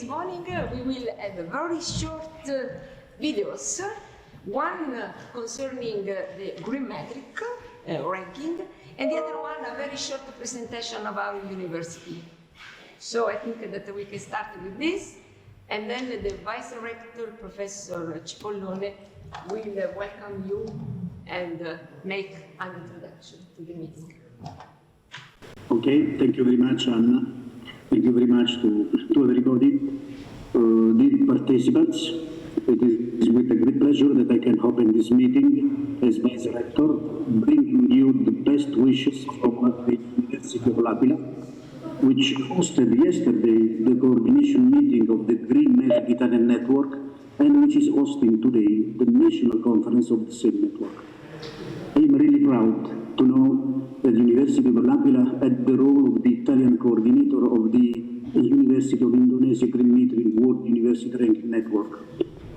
morning we will have very short videos, one concerning the GreenMetric Ranking, and the other one a very short presentation of our university. So I think that we can start with this, and then the Vice Rector, Professor Cipollone, will welcome you and make an introduction to the meeting. Okay, thank you very much, Anna. Thank you very much to everybody. Dear participants, it is with a great pleasure that I can open this meeting as Vice Rector, bringing you the best wishes from the University of L'Aquila, which hosted yesterday the coordination meeting of the GreenMetric Italian network, and which is hosting today the national conference of the same network. I am really proud to know that the University of L'Aquila had the role of the Italian coordinator of the University of Indonesia GreenMetric University Ranking Network,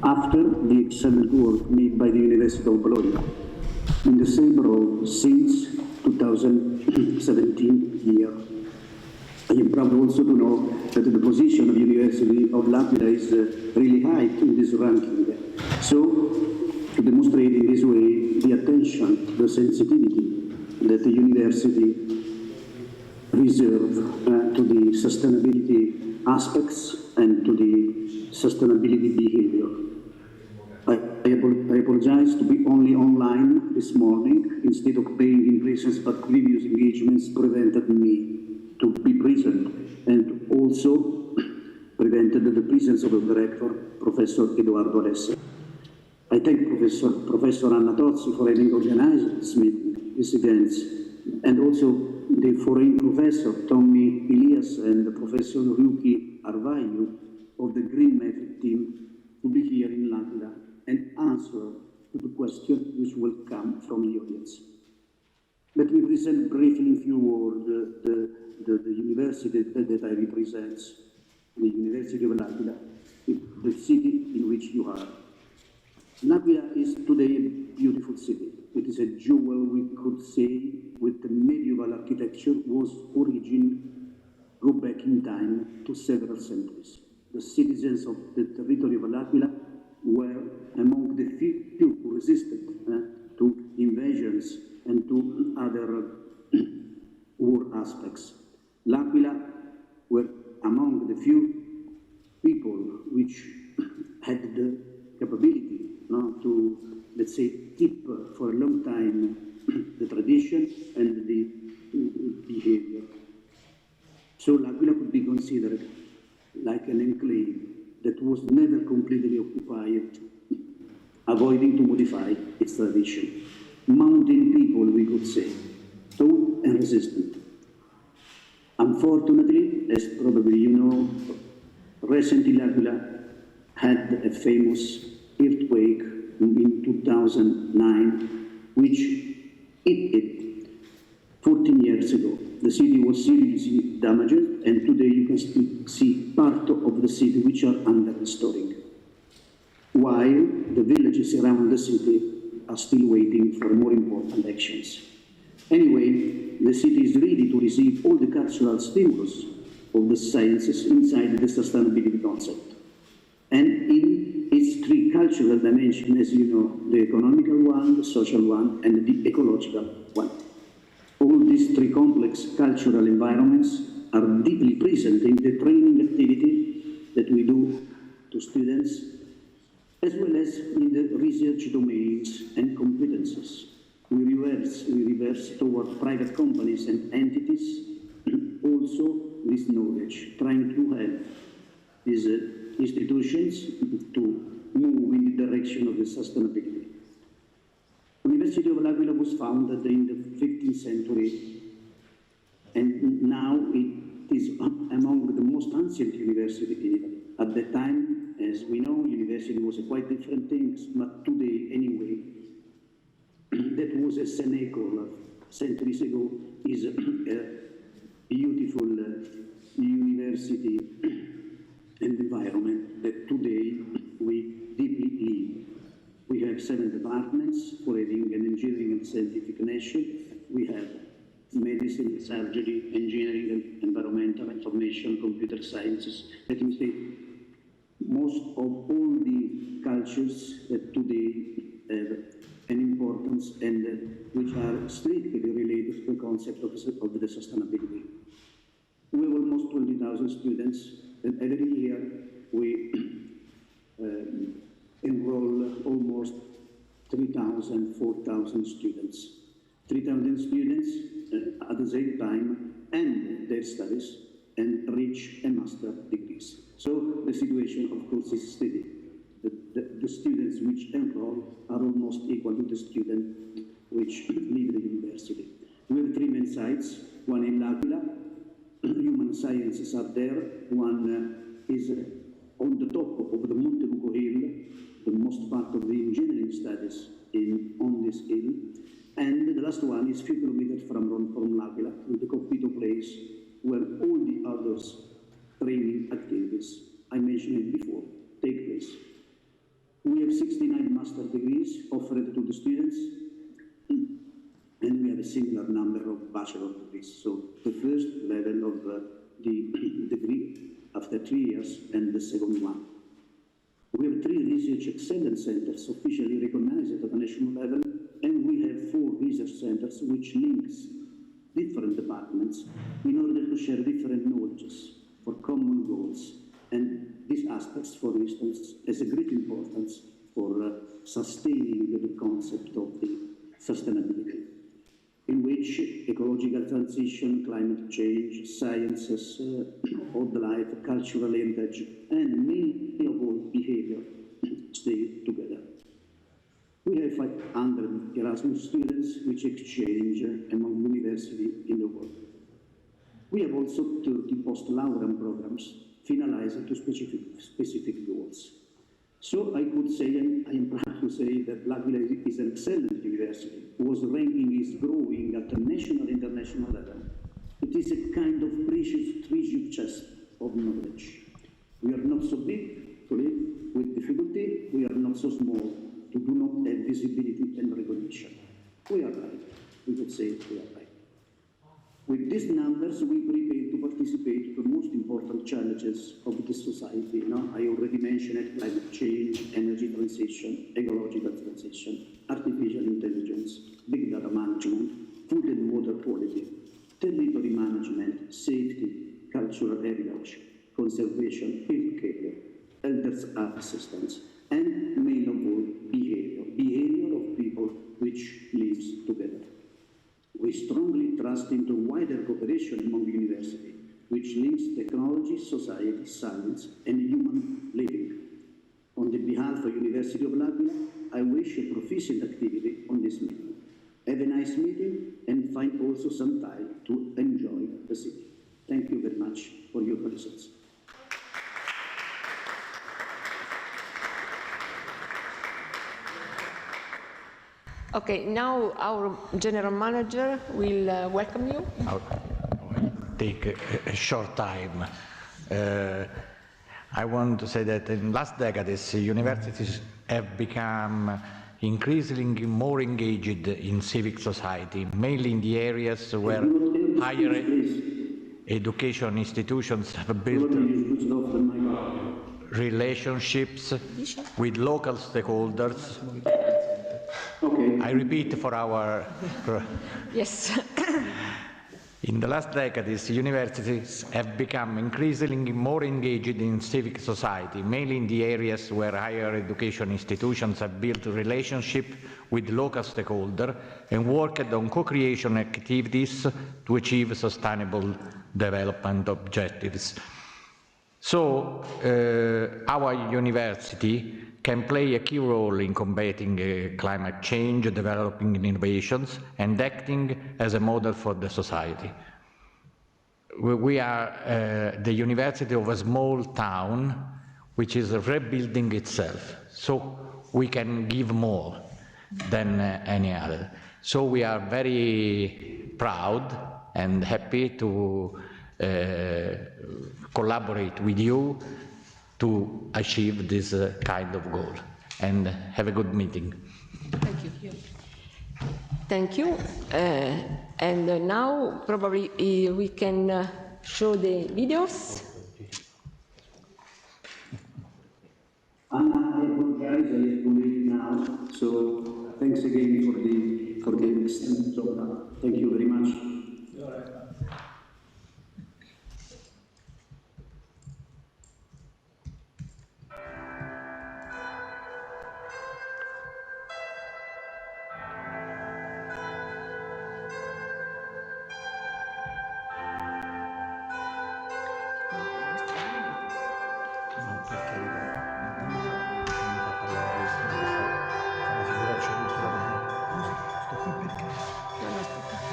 after the excellent work made by the University of Bologna, in the same role since 2017 year. I am proud also to know that the position of the University of L'Aquila is really high in this ranking. So, to demonstrate in this way the attention, the sensitivity that the university reserves to the sustainability aspects and to the sustainability behavior. I apologize to be only online this morning instead of being in presence, but previous engagements prevented me to be present, and also prevented the presence of the director, Professor Edoardo Alessi. I thank Professor Anna Tozzi for having organized this meeting, these events, and also the foreign professor, Tommy Elias, and Professor Ryuki Arvayu of the GreenMetric team to be here in L'Aquila and answer to the question which will come from the audience. Let me present briefly in few words the university that I represent, the University of L'Aquila, the city in which you are. L'Aquila is today a beautiful city. It is a jewel, we could say, with the medieval architecture whose origin go back in time to several centuries. The citizens of the territory of L'Aquila were among the few who resisted to invasions and to other war aspects. L'Aquila were among the few people which had the capability to, let's say, keep for a long time the tradition and the behavior. So L'Aquila could be considered like an enclave that was never completely occupied, avoiding to modify its tradition. Mountain people, we could say, tough and resistant. Unfortunately, as probably you know, recently L'Aquila had a famous earthquake in 2009, which hit it 14 years ago. The city was seriously damaged, and today you can still see part of the city which are under restoring, while the villages around the city are still waiting for more important actions. Anyway, the city is ready to receive all the cultural stimulus of the sciences inside the sustainability concept. And in its three cultural dimensions, as you know, the economical one, the social one, and the ecological one. All these three complex cultural environments are deeply present in the training activity that we do to students, as well as in the research domains and competences. We reverse toward private companies and entities also this knowledge, trying to help these institutions to move in the direction of the sustainability. The University of L'Aquila was founded in the 15th century, and now it is among the most ancient universities in Italy. At that time, as we know, university was a quite different thing, but today, anyway, that was a Senegal centuries ago, is a beautiful university and environment that today we deeply live. We have 7 departments for having an engineering and scientific nation. We have medicine, surgery, engineering, and environmental, information, computer sciences. Let me say most of all the cultures that today have an importance and which are strictly related to the concept of the sustainability. We have almost 20,000 students, and every year we enroll almost 3,000, 4,000 students. 3,000 students at the same time end their studies and reach a master degrees. So the situation, of course, is steady. The students which enroll are almost equal to the students which leave the university. We have 3 main sites, one in l'Aquila, human sciences are there, one is on the top of the Monte Buco Hill, the most part of the engineering studies on this hill, and the last one is a few kilometers from l'Aquila, in the Coppito place, where all the others training activities I mentioned before take place. We have 69 master degrees offered to the students, and we have a similar number of bachelor degrees. So the first level of the degree after 3 years and the second one. We have 3 research excellence centers officially recognized at the national level, and we have 4 research centers which links different departments in order to share different knowledges for common goals. And these aspects, for instance, has a great importance for sustaining the concept of the sustainability, in which ecological transition, climate change, sciences, wildlife, cultural heritage, and many of all behavior stay together. We have 500 Erasmus students which exchange among universities in the world. We have also 30 post-laureate programs finalized to specific goals. So I could say, and I am proud to say, that l'Aquila is an excellent university, whose ranking is growing at the national and international level. It is a kind of precious treasure chest of knowledge. We are not so big to live with difficulty, we are not so small to do not have visibility and recognition. We are right, we could say we are right. With these numbers, we prepare to participate to the most important challenges of the society. I already mentioned it, climate change, energy transition, ecological transition, artificial intelligence, big data management, food and water quality, territory management, safety, cultural heritage, conservation, healthcare, elders assistance, and main of all, behavior of people which lives together. We strongly trust into wider cooperation among universities, which links technology, society, science, and human living. On the behalf of University of l'Aquila, I wish a proficient activity on this meeting. Have a nice meeting and find also some time to enjoy the city. Thank you very much for your presence. Okay, now our general manager will welcome you. I'll take a short time. I want to say that in last decades, universities have become increasingly more engaged in civic society, mainly in the areas where higher education institutions have built relationships with local stakeholders. Okay. I repeat for our... Yes. In the last decades, universities have become increasingly more engaged in civic society, mainly in the areas where higher education institutions have built a relationship with local stakeholders and worked on co-creation activities to achieve sustainable development objectives. So, our university can play a key role in combating climate change, developing innovations, and acting as a model for the society. We are the university of a small town which is rebuilding itself, so we can give more than any other. So we are very proud and happy to collaborate with you to achieve this kind of goal. And have a good meeting. Thank you. Thank you. And now probably we can show the videos. Anna, I apologize, I have to leave now. So thanks again for the extended talk. Thank you very much.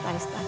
Dai, stai.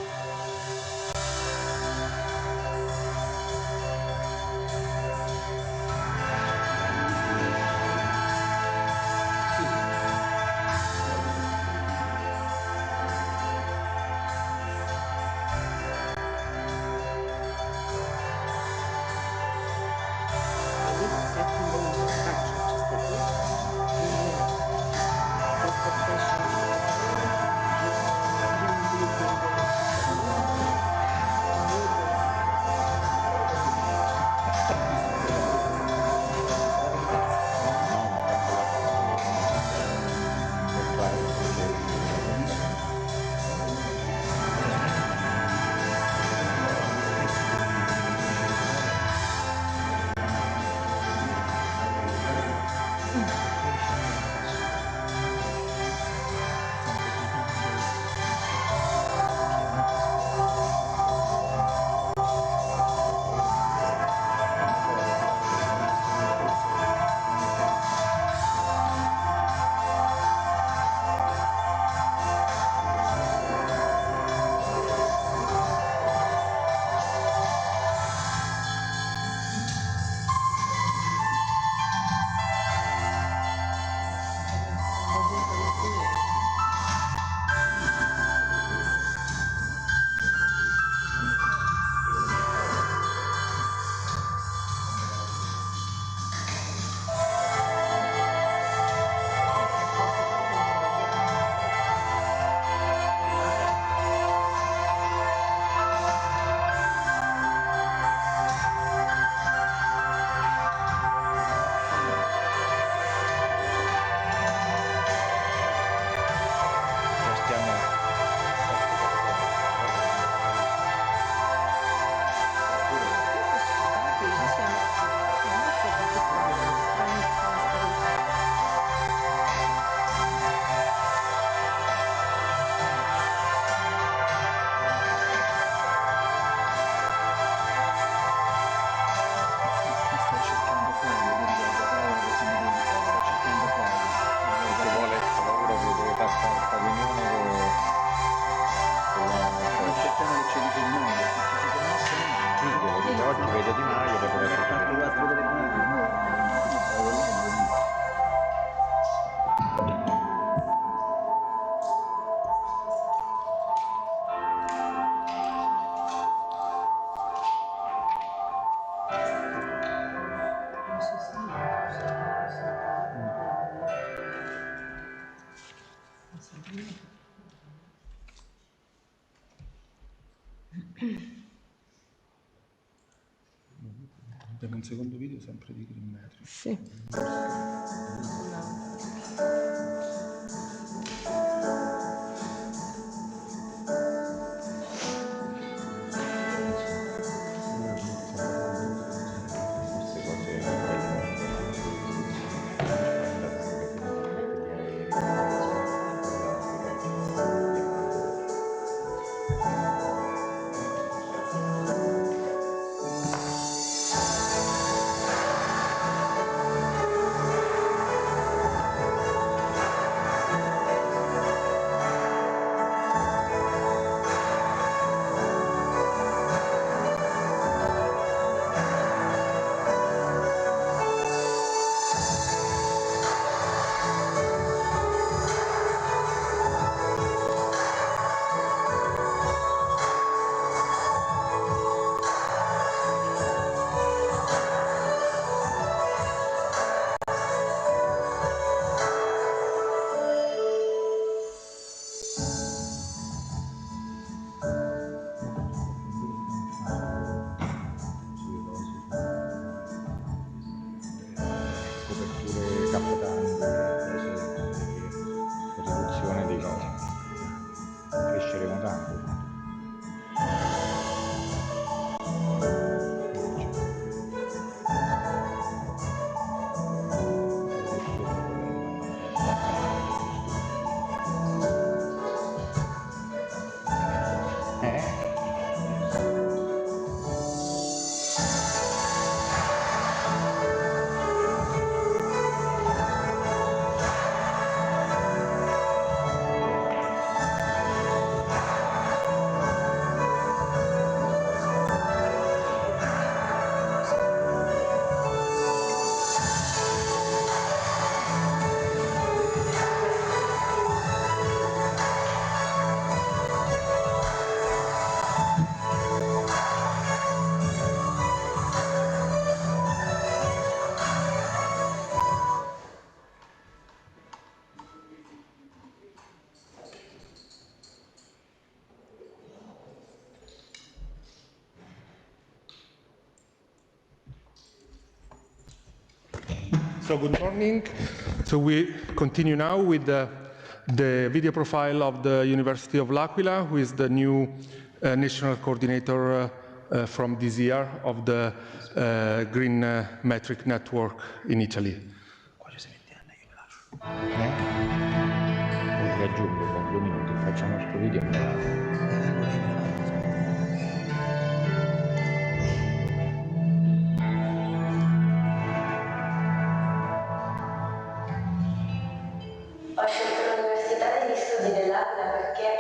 Abbiamo un secondo video sempre di GreenMetric. Sì. Coperture So good morning. So we continue now with the video profile of the University of l'Aquila, who is the new national coordinator from this year of the GreenMetric network in Italy. Raggiungo con 2 minuti, facciamo questo video e me la... Ho scelto l'Università degli Studi dell'Aquila perché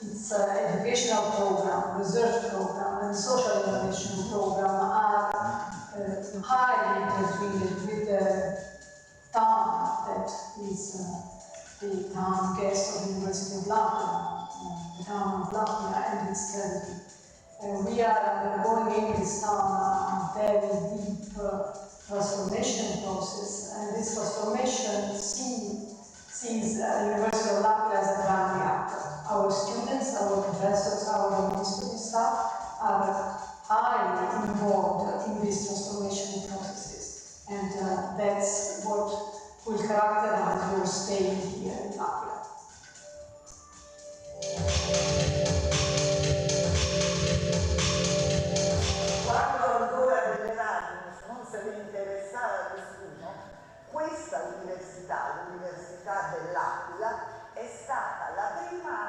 its educational program, research program, and social innovation program are highly intertwined with the town that is the town guest of the University of l'Aquila, the town of l'Aquila and its territory. We are undergoing in this town a very deep transformation process, and this transformation sees the University of l'Aquila as a grand reactor. Our students, our professors, our administrative staff are highly involved in these transformation processes, and that's what will characterize your stay here in l'Aquila. Quando ancora dell'Erasmus non se ne interessava nessuno, questa università, l'Università dell'Aquila, è stata la prima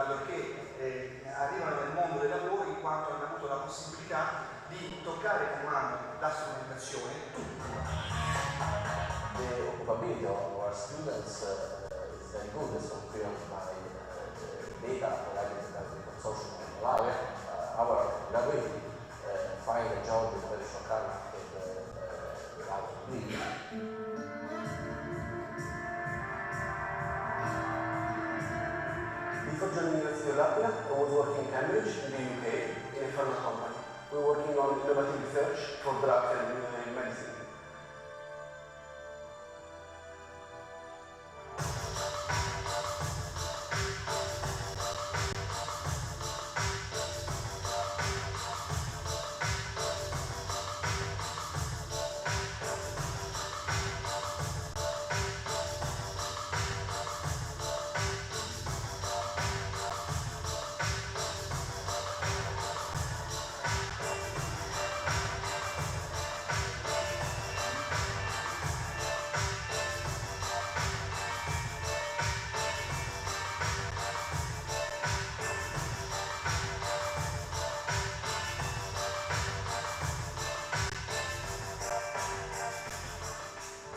allorché arrivano nel mondo del lavoro, in quanto hanno avuto la possibilità di toccare con mano la strumentazione. The occupability of our students is very good, as confirmed by the data provided by the consortium of dell'Aquila. Our graduates find a job in a very short time after without a degree. Before joining the University of dell'Aquila, I was working in Cambridge, in the UK, in a pharma company. We were working on innovative research for drugs and medicine.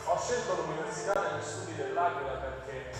Ho scelto l'Università degli Studi dell'Aquila perché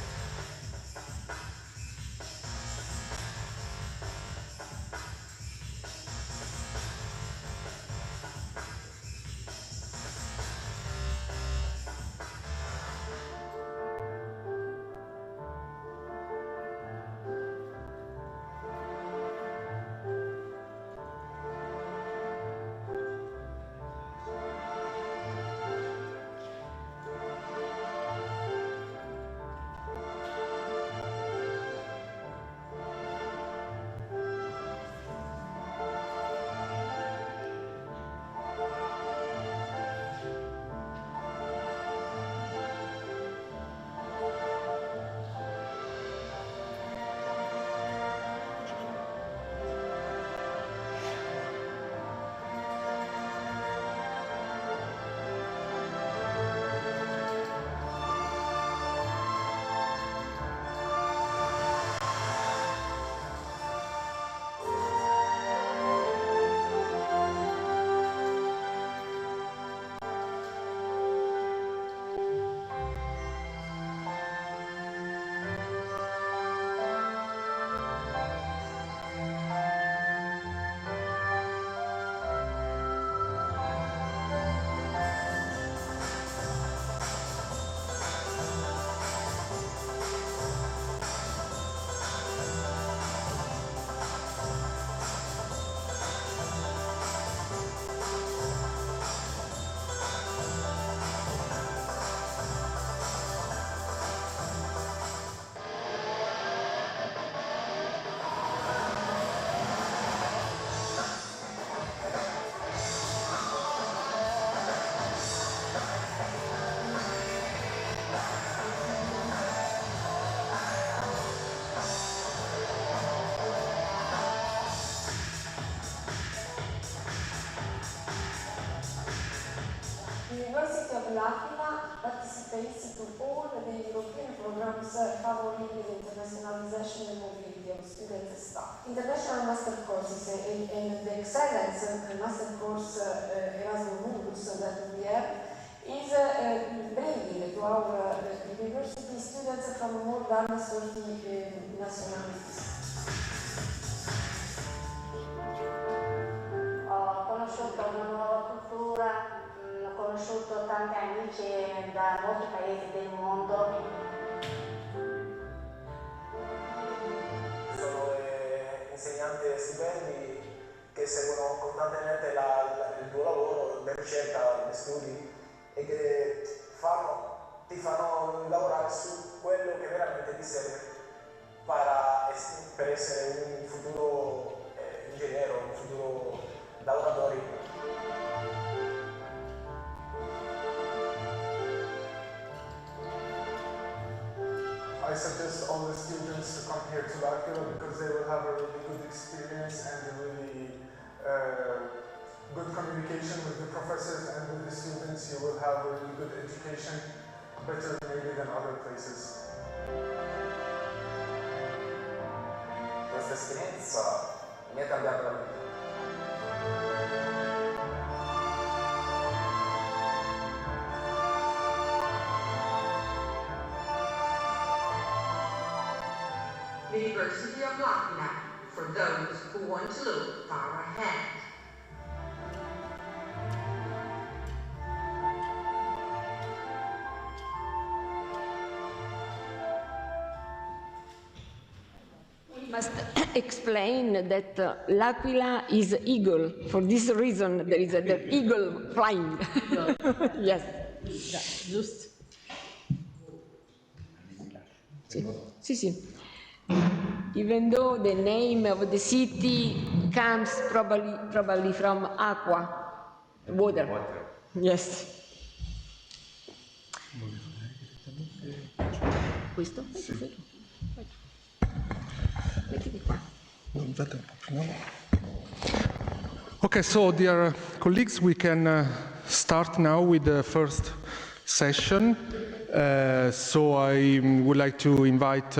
University of L'Aquila participates to all the European programs favoring the internationalization and mobility of students and staff. International master courses and the excellence master course Erasmus that we have is bringing to our university students from more than 30 nationalities. Ho conosciuto una nuova cultura, ho conosciuto tanti amici da molti paesi del mondo. sono insegnanti e studenti che seguono costantemente il tuo lavoro, la ricerca, gli studi e che ti fanno lavorare su quello che veramente ti serve per essere un futuro ingegnere, un futuro lavoratore. I suggest all the students to come here to L'Aquila because they will have a really good experience and a really good communication with the professors and with the students. You will have a really good education, better maybe than other places. questa esperienza mi ha cambiato la vita. The University of l'Aquila, for those who want to look far ahead. We must explain that l'Aquila is eagle. For this reason, there is the eagle flying. Yes. Just. Sì. Even though the name of the city comes probably from aqua, water. Yes. Questo? Mettiti qua. Okay, so dear colleagues, we can start now with the first session. So I would like to invite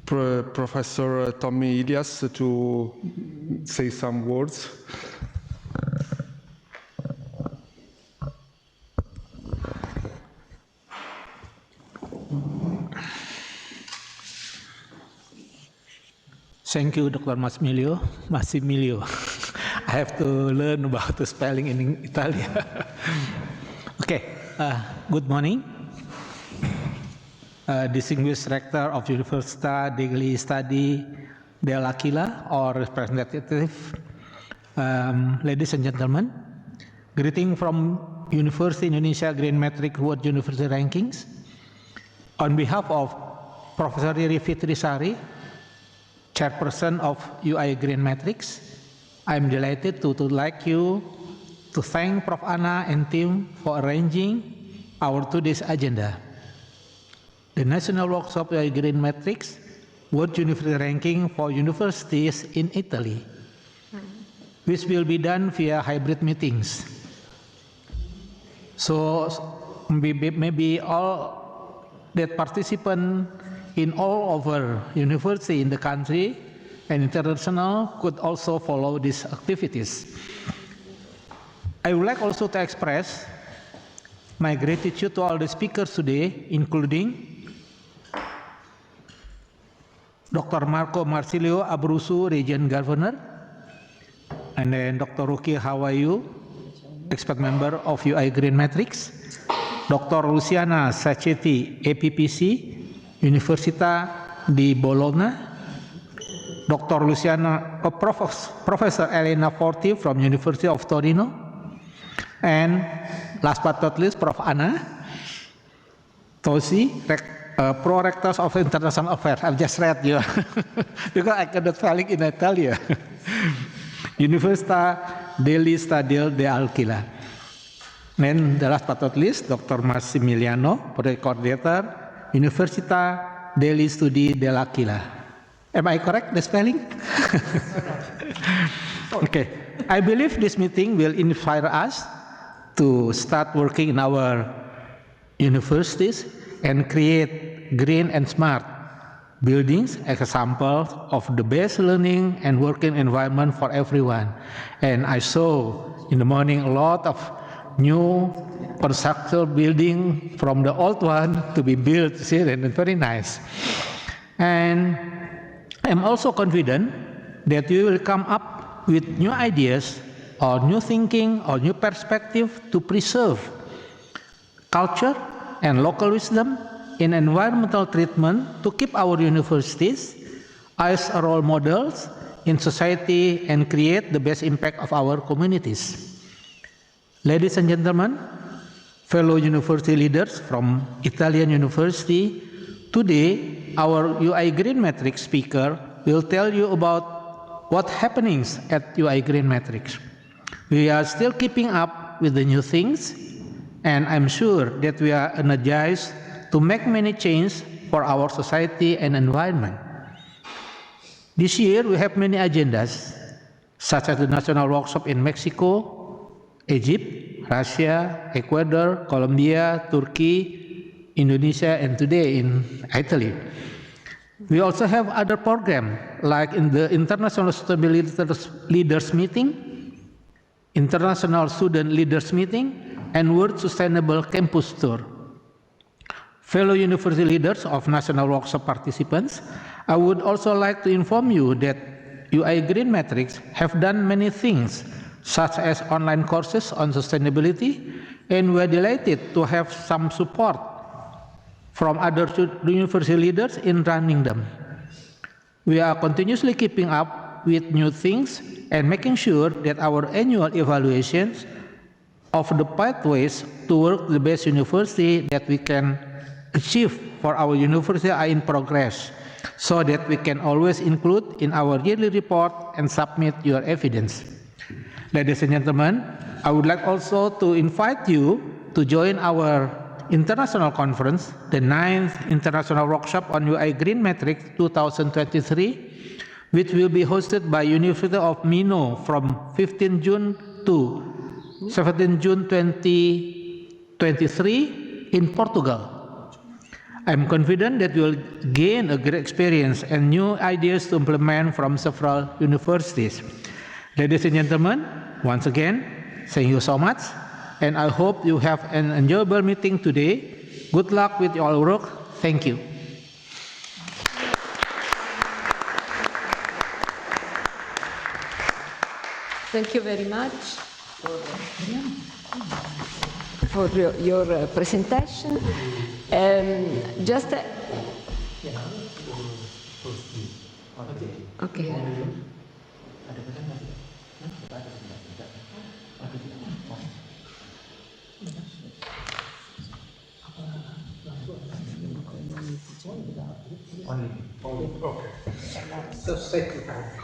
Professor Tommy Ilias to say some words. Thank you, Dr. Massimilio. I have to learn about the spelling in Italian. Okay, good morning. Distinguished Rector of Università degli Studi dell'Aquila, or representative, ladies and gentlemen, greeting from Universitas Indonesia GreenMetric University Rankings. On behalf of Professor Riri Fitrisari, Chairperson of UI GreenMetrics, I'm delighted to thank Prof. Anna and team for arranging our today's agenda. The National Workshop UI GreenMetrics World University Ranking for Universities in Italy, which will be done via hybrid meetings. So maybe all that participants in all over university in the country and international could also follow these activities. I would like also to express my gratitude to all the speakers today, including Dr. Marco Marsilio Abruzzo, Region Governor, and then Dr. Ruki Hawayu, expert member of UI GreenMetrics, Dr. Luciana Sacchetti, APPC, Università di Bologna, Dr. Professor Elena Forti from University of Torino, and last but not least, Prof. Anna Tosi, Pro-Rectors of International Affairs. I've just read you because I cannot spell it in Italian. Università degli Studi dell'Aquila. And the last but not least, Dr. Massimiliano, coordinator, Università degli Studi dell'Aquila. Am I correct, the spelling? Okay. I believe this meeting will inspire us to start working in our universities and create green and smart buildings as examples of the best learning and working environment for everyone. And I saw in the morning a lot of new construction building from the old one to be built here, and very nice. And I'm also confident that you will come up with new ideas or new thinking or new perspective to preserve culture and local wisdom in environmental treatment to keep our universities as role models in society and create the best impact of our communities. Ladies and gentlemen, fellow university leaders from Italian University, today our UI GreenMetric speaker will tell you about what happenings at UI GreenMetric. We are still keeping up with the new things, and I'm sure that we are energized to make many changes for our society and environment. This year we have many agendas, such as the National Workshop in Mexico, Egypt, Russia, Ecuador, Colombia, Turkey, Indonesia, and today in Italy. We also have other programs like in the International Sustainability Leaders Meeting, International Student Leaders Meeting, and World Sustainable Campus Tour. Fellow university leaders of national workshop participants, I would also like to inform you that UI GreenMetric have done many things, such as online courses on sustainability, and we're delighted to have some support from other university leaders in running them. We are continuously keeping up with new things and making sure that our annual evaluations of the pathways toward the best university that we can achieve for our university are in progress, so that we can always include in our yearly report and submit your evidence. Ladies and gentlemen, I would like also to invite you to join our international conference, the 9th International Workshop on UI GreenMetric 2023, which will be hosted by University of Minho from 15 June to 17 June 2023 in Portugal. I'm confident that you'll gain a great experience and new ideas to implement from several universities. Ladies and gentlemen, once again, thank you so much, and I hope you have an enjoyable meeting today. Good luck with your work. Thank you. Thank you very much for your presentation. Okay.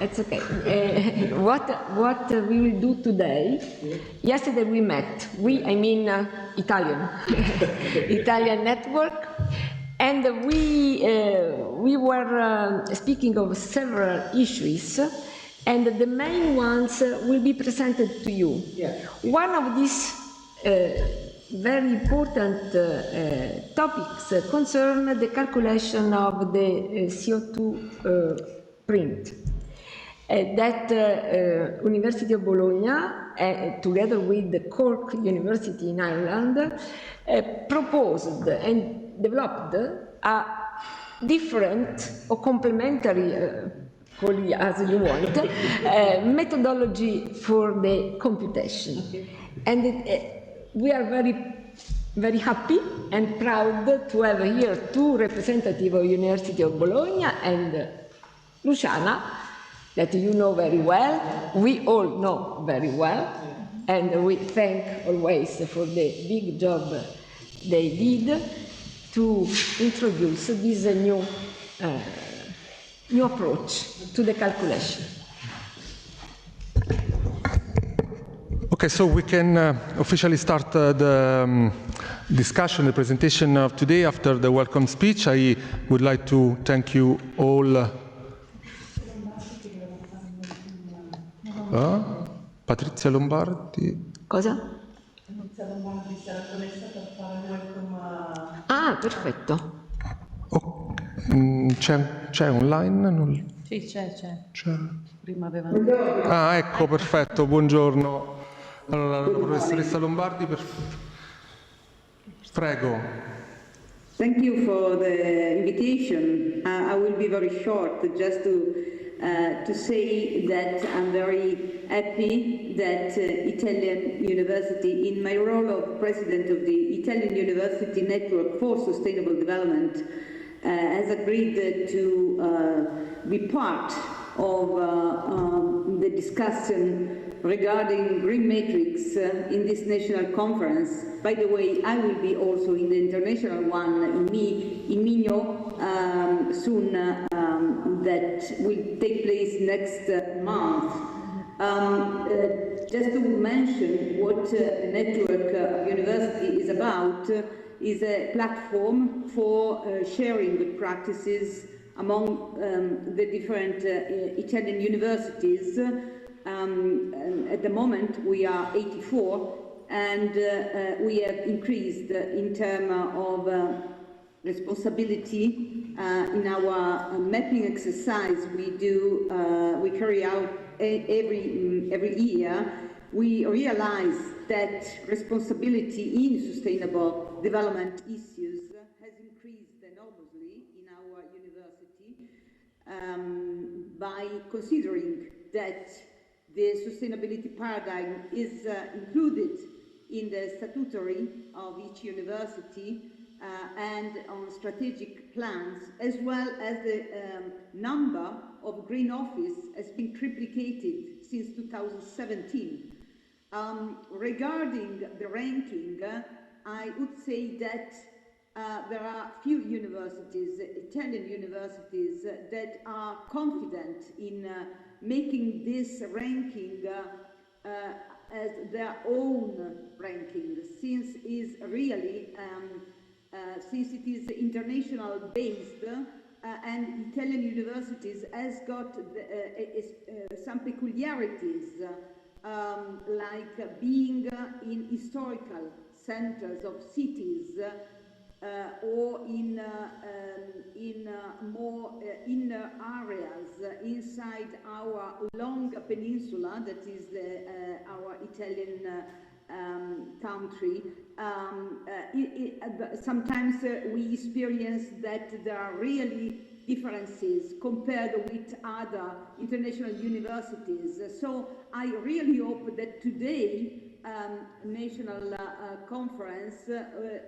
It's okay. What we will do today? Yesterday we met. I mean Italian, Italian network, and we were speaking of several issues, and the main ones will be presented to you. Yeah. One of these very important topics concern the calculation of the CO2 print. That University of Bologna, together with the Cork University in Ireland, proposed and developed a different or complementary, call it as you want, methodology for the computation. And we are very happy and proud to have here two representatives of University of Bologna and Luciana, that you know very well, we all know very well, and we thank always for the big job they did to introduce this new approach to the calculation. Okay, so we can officially start the discussion, the presentation of today after the welcome speech. I would like to thank you all. Patrizia Lombardi. Cosa? Ah, perfetto. Oh, c'è online? Sì, c'è. Prima avevano... Ah, ecco, perfetto, buongiorno. Allora, la professoressa Lombardi, prego. Thank you for the invitation. I will be very short, just to say that I'm very happy that Italian University, in my role of president of the Italian University Network for Sustainable Development, has agreed to be part of the discussion regarding GreenMetric in this national conference. By the way, I will be also in the international one in Minho soon, that will take place next month. Just to mention what the network university is about, is a platform for sharing good practices among the different Italian universities. At the moment we are 84, and we have increased in terms of responsibility. In our mapping exercise we carry out every year, we realize that responsibility in sustainable development issues has increased enormously in our university by considering that the sustainability paradigm is included in the statutory of each university and on strategic plans, as well as the number of green office has been triplicated since 2017. Regarding the ranking, I would say that there are few universities, Italian universities, that are confident in making this ranking as their own ranking, since it is really since it is international based and Italian universities has got some peculiarities like being in historical centers of cities or in more inner areas inside our long peninsula, that is our Italian country. Sometimes we experience that there are really differences compared with other international universities. So I really hope that today national conference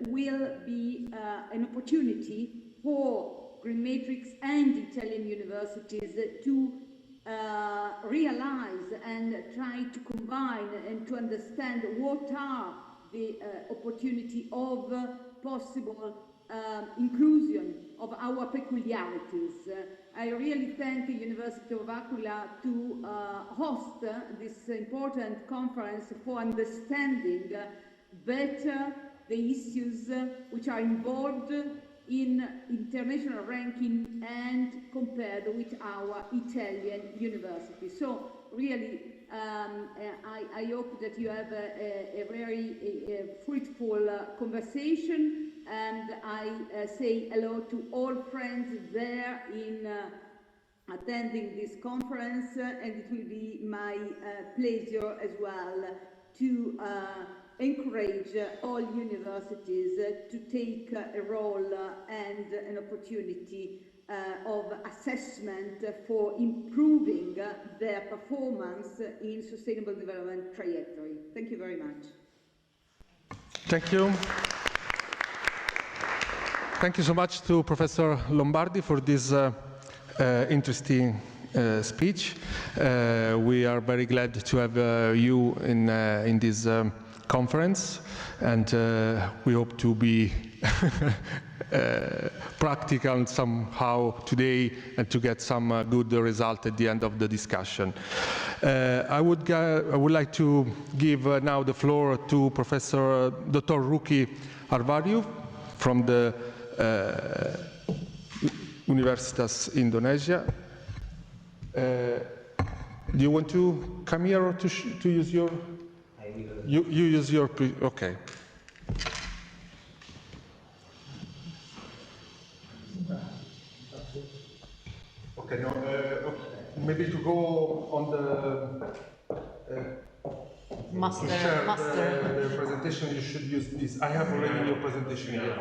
will be an opportunity for GreenMetric and Italian universities to realize and try to combine and to understand what are the opportunity of possible inclusion of our peculiarities. I really thank the University of Aquila to host this important conference for understanding better the issues which are involved in international ranking and compared with our Italian university. So really, I hope that you have a very fruitful conversation, and I say hello to all friends there in attending this conference, and it will be my pleasure as well to encourage all universities to take a role and an opportunity of assessment for improving their performance in sustainable development trajectory. Thank you very much. Thank you. Thank you so much to Professor Lombardi for this interesting speech. We are very glad to have you in this conference, and we hope to be practical somehow today and to get some good result at the end of the discussion. I would like to give now the floor to Professor Dr. Ruki Harvaryu from the Universitas Indonesia. Do you want to come here or to use your? You use your. Okay. Okay. No. Maybe to go on the. Master. The presentation, you should use this. I have already your presentation here.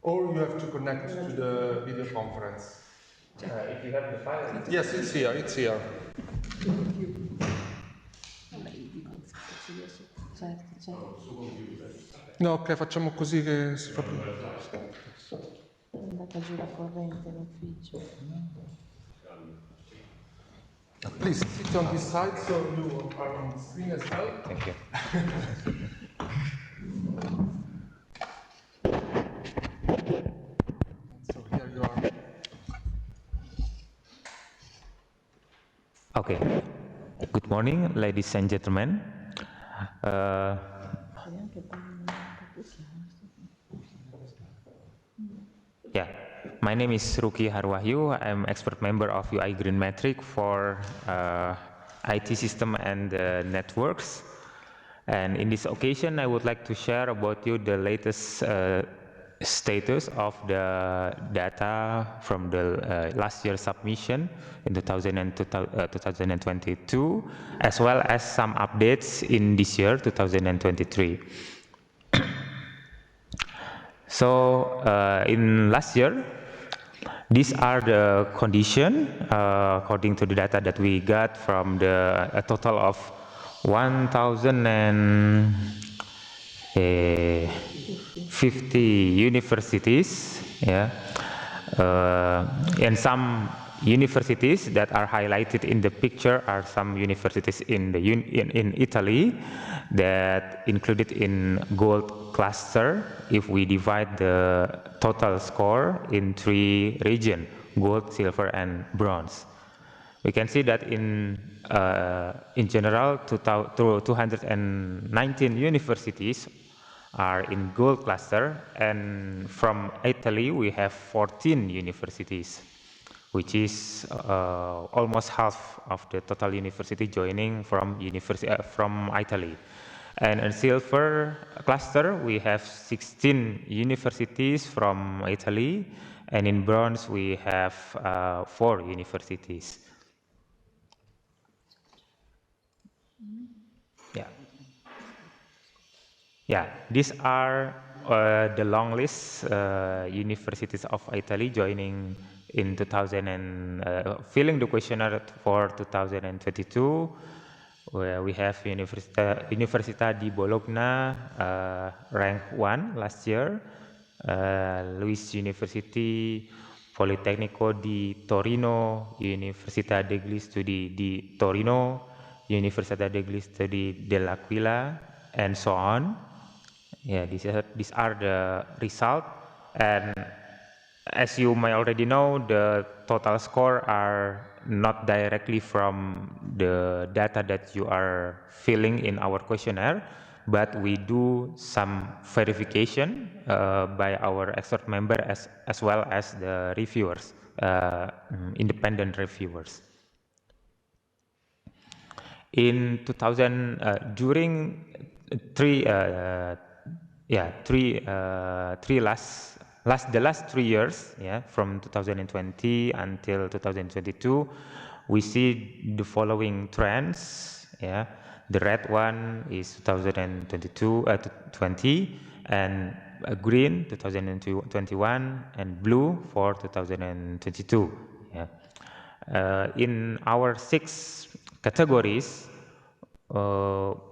Or you have to connect to the video conference. If you have the file. Yes, it's here. It's here. No, ok, facciamo così che si fa più. È andata giù la corrente in ufficio. Please sit on this side so you are on the screen as well. Thank you. So here you are. Okay. Good morning, ladies and gentlemen. Yeah, my name is Ruki Harwahyu. I'm expert member of UI GreenMetric for IT system and networks. And in this occasion, I would like to share about you the latest status of the data from the last year's submission in 2022, as well as some updates in this year, 2023. So in last year, these are the conditions according to the data that we got from a total of 1,050 universities, yeah, and some universities that are highlighted in the picture are some universities in Italy that included in gold cluster. If we divide the total score in 3 regions, gold, silver, and bronze, we can see that in general, 219 universities are in gold cluster, and from Italy we have 14 universities, which is almost half of the total university joining from Italy. And in silver cluster we have 16 universities from Italy, and in bronze we have 4 universities. Yeah, these are the long list universities of Italy joining in 2000 and filling the questionnaire for 2022. Where we have Università di Bologna rank 1 last year, Luis University, Politecnico di Torino, Università degli Studi di Torino, Università degli Studi dell'Aquila, and so on. Yeah, these are the results, and as you may already know, the total score are not directly from the data that you are filling in our questionnaire, but we do some verification by our expert member as well as the reviewers, independent reviewers. In 2000, during the last 3 years, yeah, from 2020 until 2022, we see the following trends. Yeah, the red one is 2020, and green 2021, and blue for 2022. Yeah, in our 6 categories,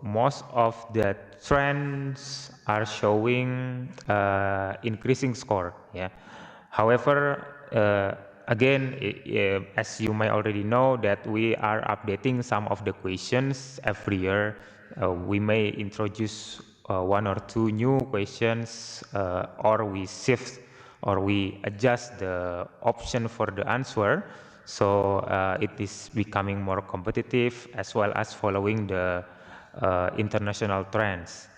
most of the trends are showing increasing score. Yeah. However, again, as you may already know, that we are updating some of the questions every year. We may introduce 1 or 2 new questions, or we shift or we adjust the option for the answer. So it is becoming more competitive, as well as following the international trends.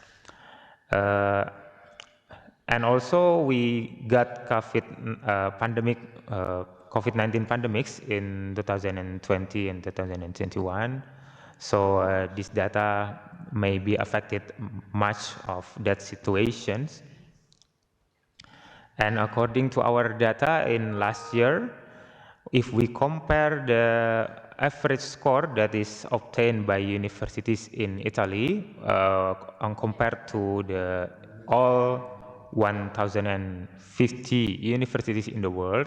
And also we got COVID-19 pandemics in 2020 and 2021. So this data may be affected much of that situations. And according to our data in last year, if we compare the average score that is obtained by universities in Italy and compared to all 1,050 universities in the world,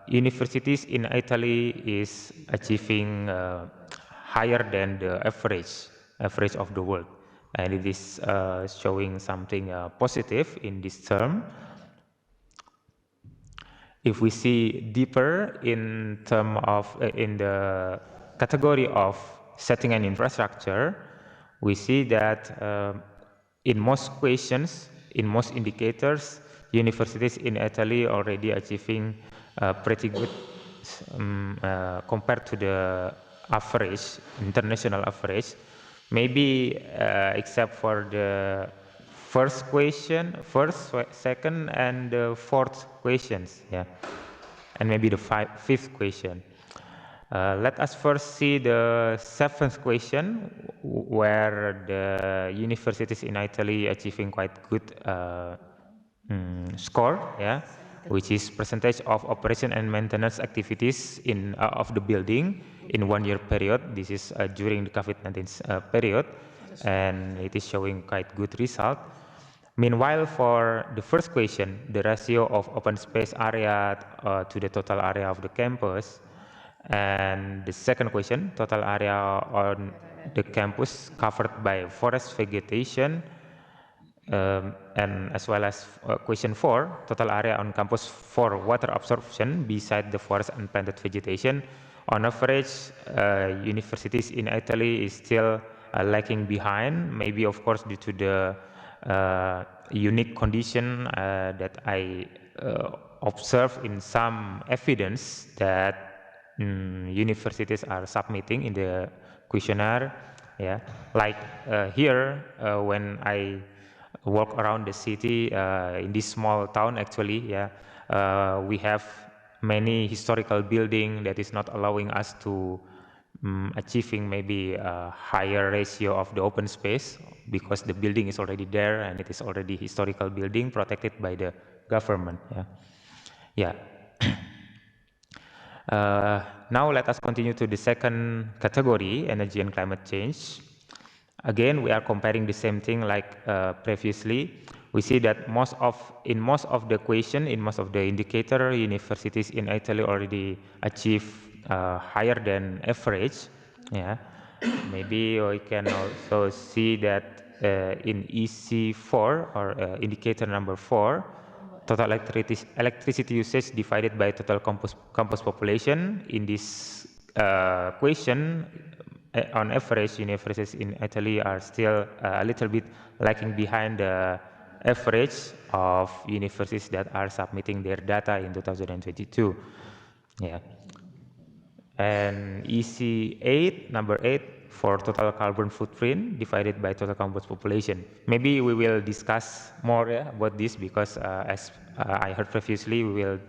universities in Italy is achieving higher than the average of the world, and it is showing something positive in this term. If we see deeper in term of in the category of setting an infrastructure, we see that in most questions, in most indicators, universities in Italy already achieving pretty good compared to the average, international average. Maybe except for the first question, second, and the 4th questions, yeah, and maybe the 5th question. Let us first see the 7th question, where the universities in Italy achieving quite good score, yeah, which is percentage of operation and maintenance activities in of the building in 1 year period. This is during the COVID-19 period, and it is showing quite good result. Meanwhile, for the first question, the ratio of open space area to the total area of the campus, and the second question, total area on the campus covered by forest vegetation, and as well as question 4, total area on campus for water absorption beside the forest and planted vegetation. On average, universities in Italy is still lagging behind, maybe of course due to the unique condition that I observe in some evidence that universities are submitting in the questionnaire. Yeah, like here when I walk around the city in this small town, actually, yeah, we have many historical building that is not allowing us to achieving maybe a higher ratio of the open space because the building is already there and it is already historical building protected by the government. Yeah. Now let us continue to the second category, energy and climate change. Again, we are comparing the same thing like previously. We see that in most of the question, in most of the indicator, universities in Italy already achieve higher than average. Yeah, maybe we can also see that in EC4 or indicator number 4, total electricity usage divided by total campus population. In this question, on average, universities in Italy are still a little bit lagging behind the average of universities that are submitting their data in 2022. Yeah. And EC8, number 8, for total carbon footprint divided by total campus population. Maybe we will discuss more about this because as I heard previously, we will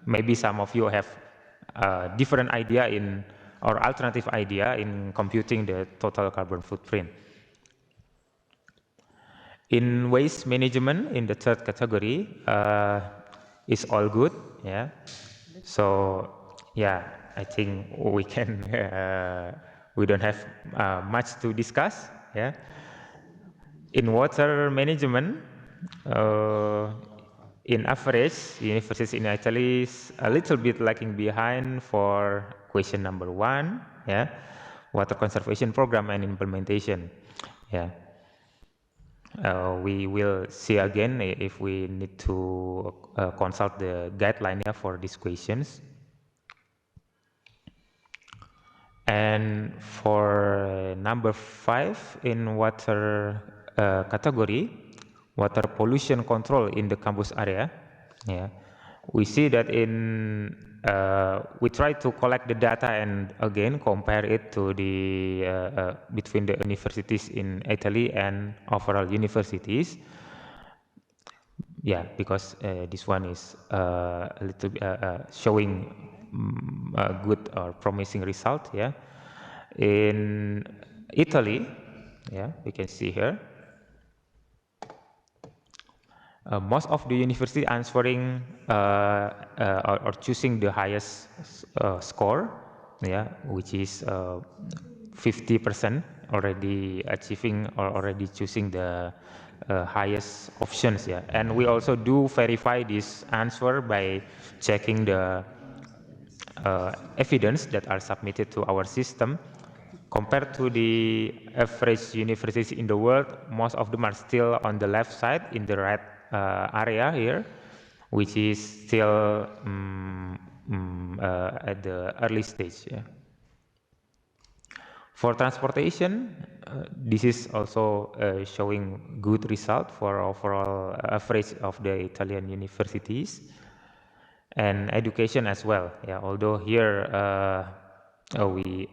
maybe some of you have a different idea in or alternative idea in computing the total carbon footprint. In waste management, in the third category, is all good. Yeah. So yeah, I think we can. We don't have much to discuss. Yeah. In water management, in average, universities in Italy is a little bit lagging behind for question number 1. Yeah. Water conservation program and implementation. Yeah. We will see again if we need to consult the guideline for these questions. And for number 5 in water category, water pollution control in the campus area. Yeah, we see that in we try to collect the data and again compare it to the between the universities in Italy and overall universities. Yeah, because this one is a little showing a good or promising result. Yeah, in Italy, yeah, we can see here. Most of the university answering or choosing the highest score, yeah, which is 50% already achieving or already choosing the highest options. Yeah, and we also do verify this answer by checking the evidence that are submitted to our system. Compared to the average universities in the world, most of them are still on the left side in the red area here, which is still at the early stage. Yeah. For transportation, this is also showing good result for overall average of the Italian universities, and education as well. Yeah, although here we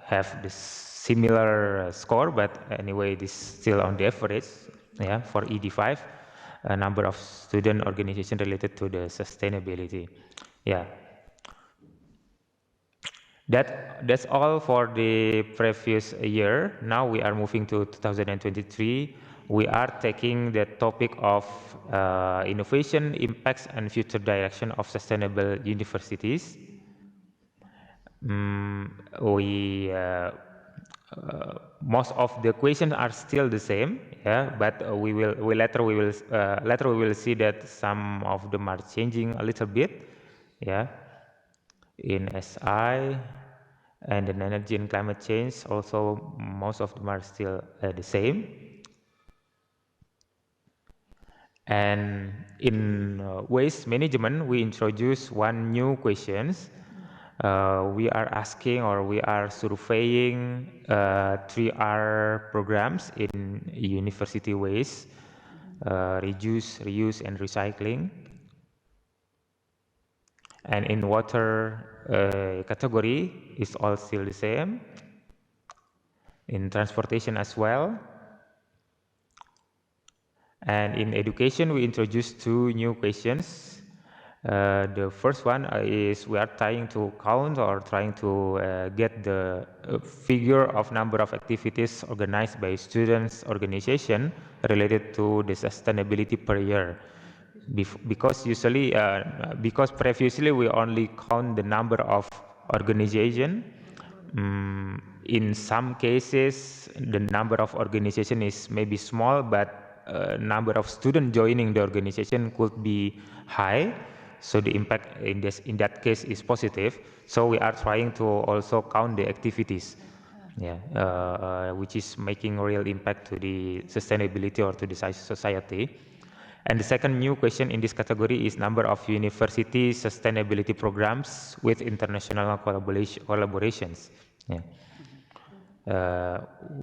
have this similar score, but anyway, this is still on the average. Yeah, for ED5. A number of student organization related to the sustainability. Yeah, that's all for the previous year. Now we are moving to 2023. we are taking the topic of innovation, impacts, and future direction of sustainable universities. Most of the questions are still the same, yeah, but later we will see that some of them are changing a little bit, yeah. In SI and in energy and climate change, also most of them are still the same. And in waste management, we introduce one new questions. We are asking, or we are surveying 3R programs in university waste, reduce, reuse, and recycling. And in water category is all still the same. In transportation as well. And in education, we introduced 2 new questions. The first one is we are trying to count or trying to get the figure of number of activities organized by students' organization related to the sustainability per year. Because usually, because previously we only count the number of organization. In some cases, the number of organization is maybe small, but number of students joining the organization could be high, so the impact in that case is positive. So we are trying to also count the activities, yeah, which is making real impact to the sustainability or to the society. And the second new question in this category is number of university sustainability programs with international collaborations, yeah.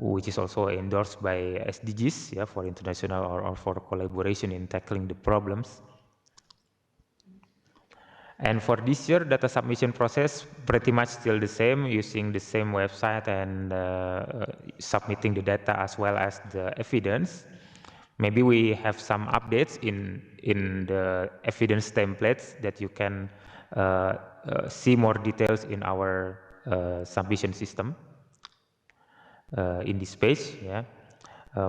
Which is also endorsed by SDGs, yeah, for international or for collaboration in tackling the problems. And for this year, data submission process pretty much still the same, using the same website and submitting the data as well as the evidence. Maybe we have some updates in the evidence templates that you can see more details in our submission system. In this page, yeah,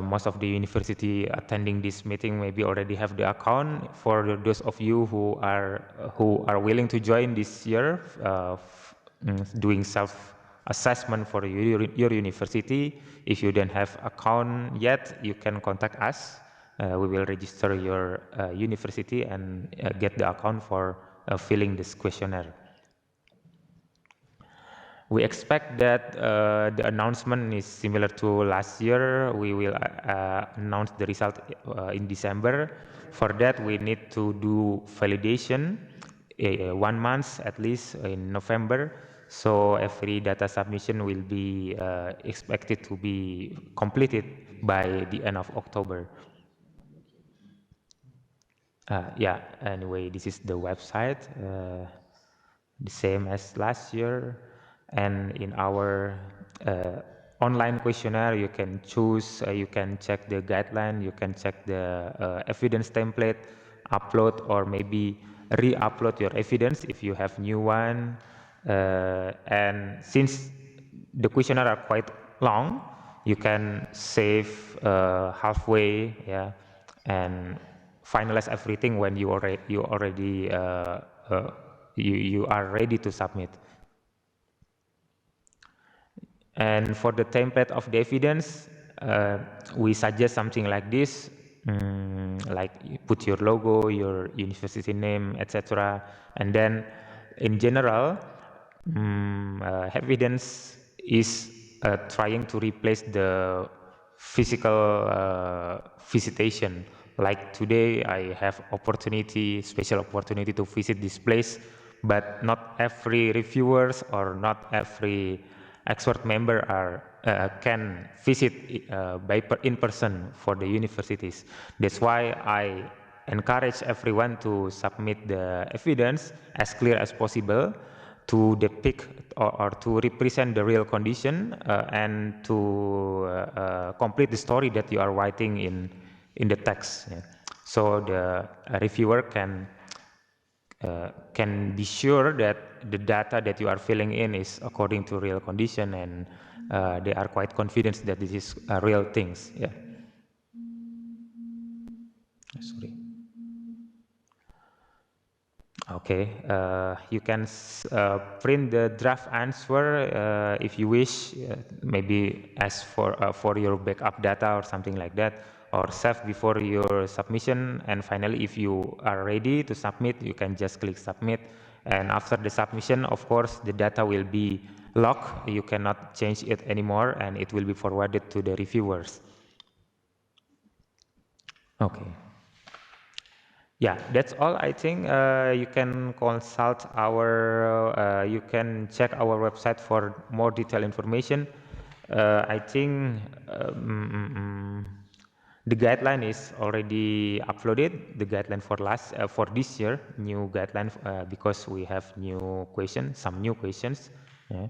most of the university attending this meeting maybe already have the account. For those of you who are willing to join this year, doing self-assessment for your university, if you don't have account yet, you can contact us. We will register your university and get the account for filling this questionnaire. We expect that the announcement is similar to last year. We will announce the result in December. For that, we need to do validation 1 month at least in November. So every data submission will be expected to be completed by the end of October. Yeah, anyway, this is the website, the same as last year. And in our online questionnaire, you can choose, you can check the guideline, you can check the evidence template, upload or maybe re-upload your evidence if you have new one. And since the questionnaire are quite long, you can save halfway, yeah, and finalize everything when you are ready to submit. And for the template of the evidence, we suggest something like this, like you put your logo, your university name, etc. And then, in general, evidence is trying to replace the physical visitation. Like today, I have special opportunity to visit this place, but not every reviewers or not every expert member can visit in person for the universities. That's why I encourage everyone to submit the evidence as clear as possible to depict or to represent the real condition and to complete the story that you are writing in the text. Yeah. So the reviewer can be sure that the data that you are filling in is according to real condition, and they are quite confident that this is real things. Yeah. Sorry. Okay, you can print the draft answer if you wish, maybe ask for your backup data or something like that, or save before your submission. And finally, if you are ready to submit, you can just click submit. And after the submission, of course, the data will be locked. You cannot change it anymore, and it will be forwarded to the reviewers. Okay. Yeah, that's all. I think you can consult you can check our website for more detailed information. I think the guideline is already uploaded. The guideline for this year, new guideline because we have new questions, some new questions. Yeah.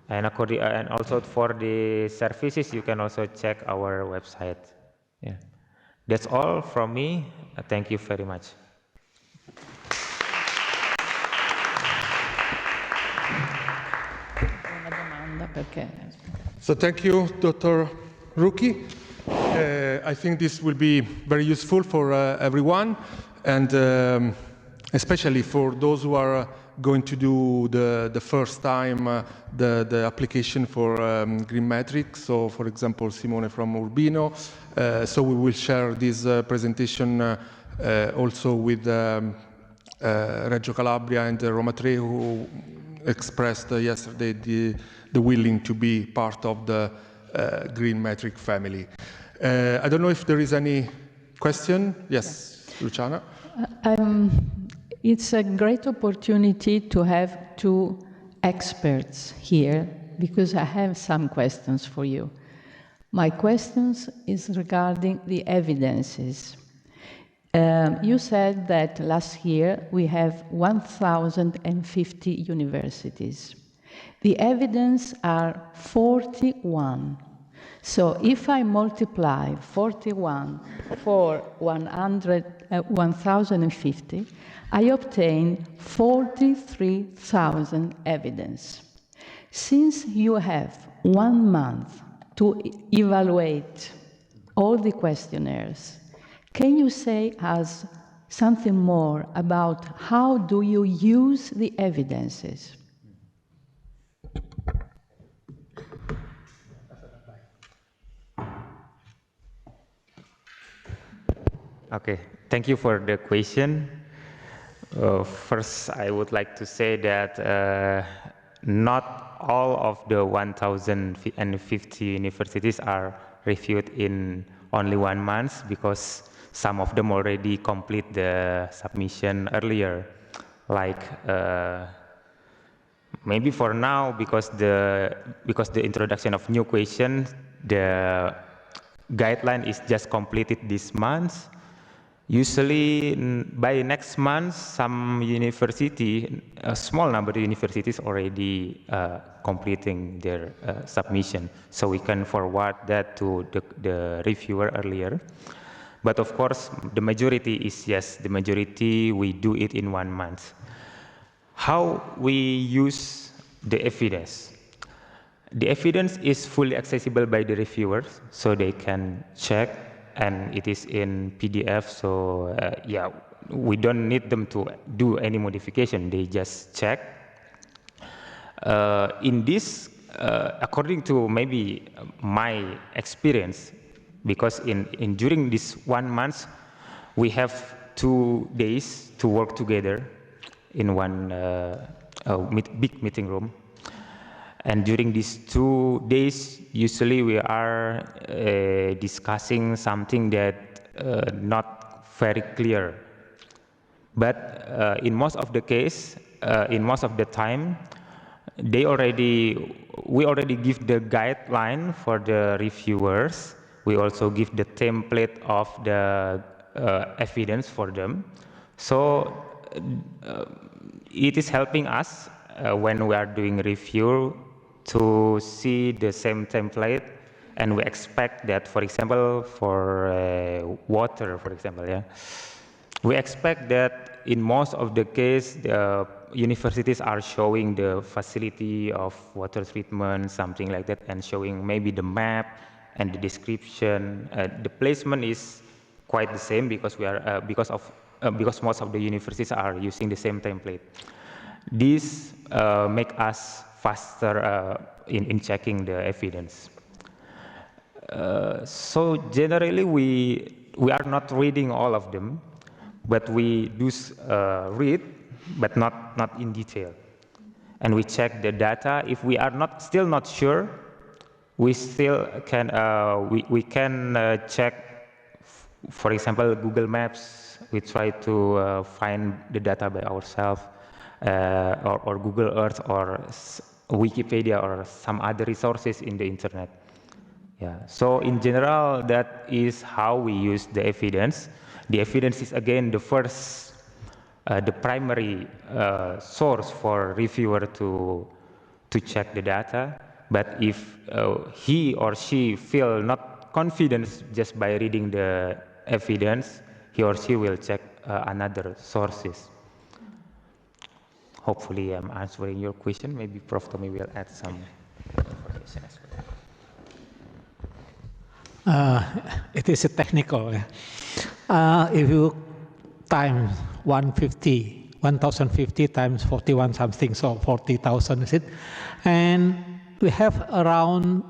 And also for the services, you can also check our website. Yeah. That's all from me. Thank you very much. So thank you, Dr. Ruki. I think this will be very useful for everyone, and especially for those who are going to do the first time the application for GreenMetric. So, for example, Simone from Urbino. So we will share this presentation also with Reggio Calabria and Roma Tre, who expressed yesterday the willing to be part of the GreenMetric family. I don't know if there is any question. Yes, Luciana. It's a great opportunity to have two experts here, because I have some questions for you. My questions is regarding the evidences. You said that last year we have 1,050 universities. The evidence are 41. So if I multiply 41 for 1,050, I obtain 43,000 evidence. Since you have 1 month to evaluate all the questionnaires, can you say us something more about how do you use the evidences? Okay, thank you for the question. First, I would like to say that not all of the 1,050 universities are reviewed in only 1 month, because some of them already complete the submission earlier. Like maybe for now, because the introduction of new questions, the guideline is just completed this month. Usually, by next month, some university, a small number of universities already completing their submission. So we can forward that to the reviewer earlier. But of course, the majority is yes, the majority we do it in 1 month. How we use the evidence? The evidence is fully accessible by the reviewers, so they can check. And it is in PDF, so yeah, we don't need them to do any modification. They just check. In this, according to maybe my experience, because during this 1 month, we have 2 days to work together in one big meeting room. And during these 2 days, usually we are discussing something that not very clear. But in most of the case, in most of the time, we already give the guideline for the reviewers. We also give the template of the evidence for them. So it is helping us when we are doing review to see the same template, and we expect that, for example, for water, for example, yeah, we expect that in most of the case, the universities are showing the facility of water treatment, something like that, and showing maybe the map and the description. The placement is quite the same because because most of the universities are using the same template. This make us faster in checking the evidence. So generally we are not reading all of them, but we do read, but not in detail. And we check the data. If we are still not sure, we still can we can check, for example, Google Maps. We try to find the data by ourselves, or Google Earth, or Wikipedia, or some other resources in the internet. Yeah. So in general, that is how we use the evidence. The evidence is again the first, the primary source for reviewer to check the data. But if he or she feel not confident just by reading the evidence, he or she will check another sources. Hopefully, I'm answering your question. Maybe Prof. Tommy will add some information as well. It is a technical. If you times 1050 times 41 something, so 40,000 is it? And we have around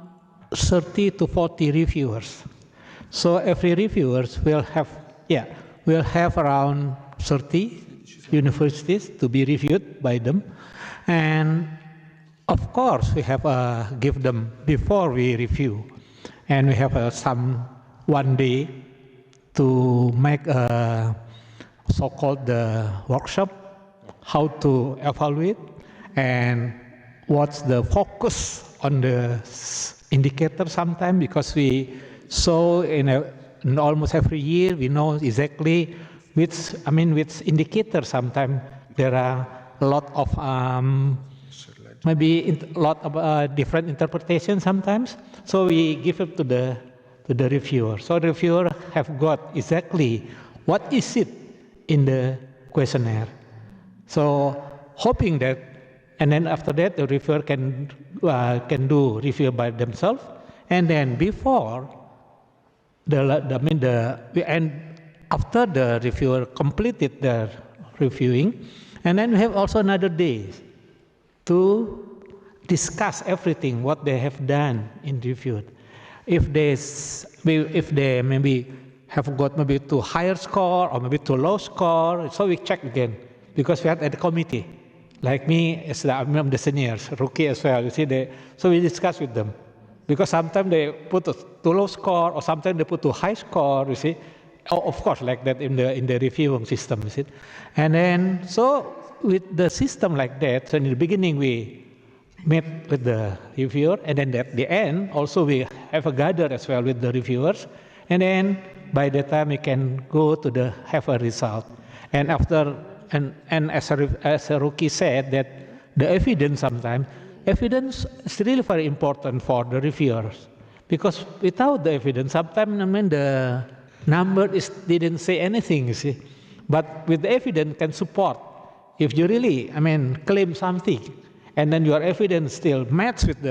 30 to 40 reviewers. So every reviewers will have around 30 universities to be reviewed by them. And of course, we have give them before we review. And we have some 1 day to make a so-called workshop, how to evaluate and what's the focus on the indicator sometimes, because we saw in almost every year we know exactly which indicator. Sometimes there are a lot of different interpretations sometimes. So we give it to the reviewer. So the reviewer have got exactly what is it in the questionnaire. So hoping that, and then after that the reviewer can do review by themselves, and then before after the reviewer completed their reviewing, and then we have also another day to discuss everything what they have done in review. If they maybe have got maybe too higher score or maybe too low score, so we check again, because we had a committee. Like me, I'm the seniors, rookie as well. You see, so we discuss with them, because sometimes they put a too low score, or sometimes they put too high score. You see, of course, like that in the reviewing system. You see, and then so with the system like that, so in the beginning we met with the reviewer, and then at the end also we have a gather as well with the reviewers, and then by the time we can go to have a result. And after and as a rookie said, that the evidence sometimes is really very important for the reviewers, because without the evidence sometimes the number didn't say anything, you see, but with the evidence can support. If you really claim something, and then your evidence still match with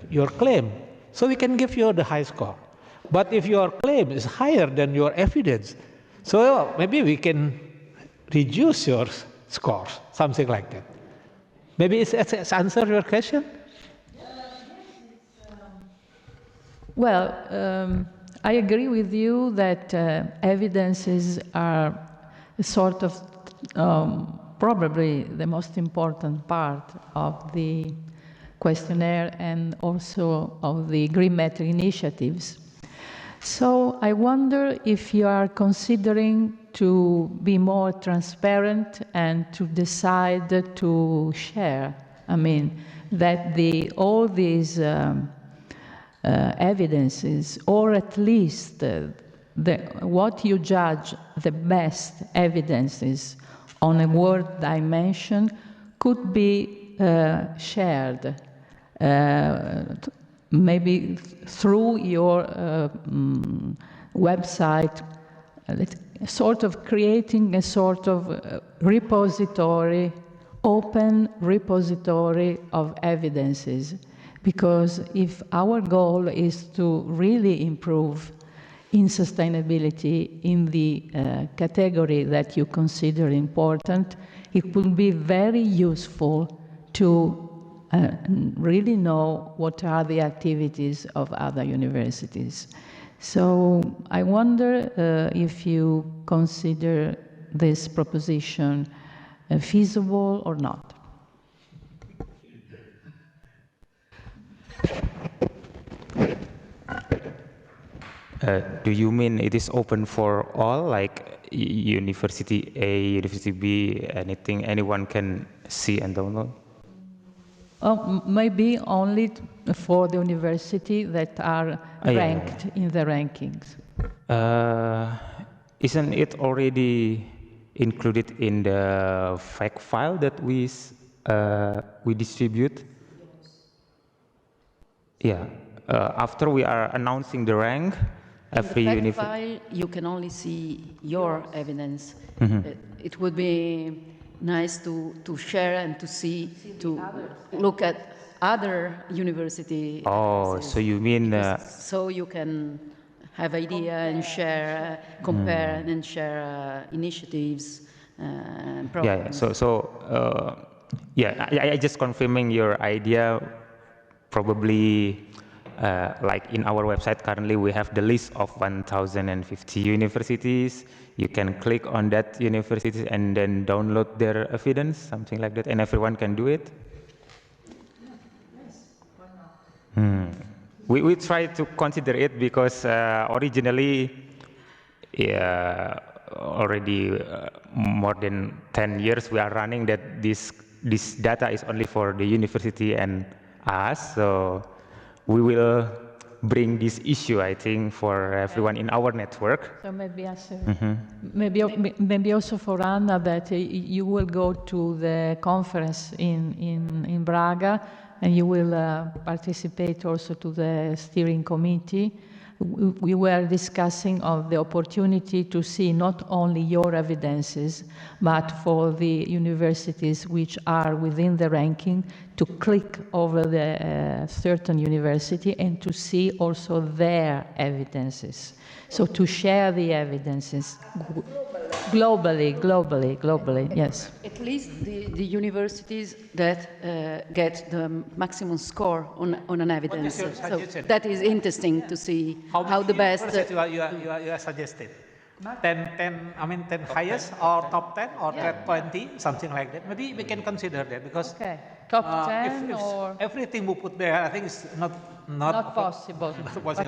your claim, so we can give you the high score. But if your claim is higher than your evidence, so maybe we can reduce your scores, something like that. Maybe it's answer your question? Well, I agree with you that evidences are a sort of probably the most important part of the questionnaire and also of the GreenMetric initiatives. So I wonder if you are considering to be more transparent and to decide to share, that all these evidences, or at least what you judge the best evidences on a world dimension could be shared, maybe through your website, sort of creating a sort of repository, open repository of evidences. Because if our goal is to really improve in sustainability in the category that you consider important, it will be very useful to really know what are the activities of other universities. So I wonder if you consider this proposition feasible or not. Do you mean it is open for all, like University A, University B, anything, anyone can see and download? Maybe only for the university that are ranked in the rankings. Isn't it already included in the fact file that we distribute? Yeah. After we are announcing the rank, every in the fact file, you can only see your evidence. It would be nice to share and to see to look at other university. Oh, so you mean so you can have idea and share, compare and share initiatives. Yeah. I just confirming your idea. Probably, like in our website currently, we have the list of 1,050 universities. You can click on that universities and then download their evidence, something like that, and everyone can do it. We try to consider it because originally, already more than 10 years we are running that this data is only for the university and us. So we will bring this issue, I think, for everyone in our network. So maybe maybe also for Anna, that you will go to the conference in Braga, and you will participate also to the steering committee. We were discussing of the opportunity to see not only your evidences, but for the universities which are within the ranking, to click over the certain university and to see also their evidences. So to share the evidences globally, yes. At least the universities that get the maximum score on an evidence. So that is interesting to see how the best. You are suggested 10 highest or top 10 or top 20, something like that. Maybe we can consider that because top 10 if or everything we put there, I think it's not possible.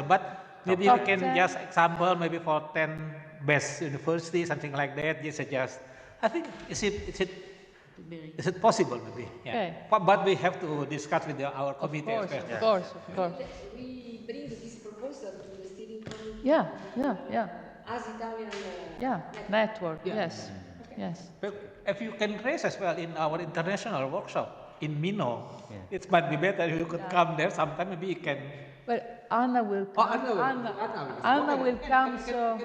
But maybe we can just example maybe for 10 best universities, something like that. You suggest. I think is it possible maybe? Yeah. But we have to discuss with our committee. Of course. We bring this proposal to the steering committee. Yeah. As Italian. Network. Yeah. Yes. Yes. But if you can raise as well in our international workshop in Mino, it might be better if you could come there sometime. Maybe you can. But Anna will come. Anna will come. So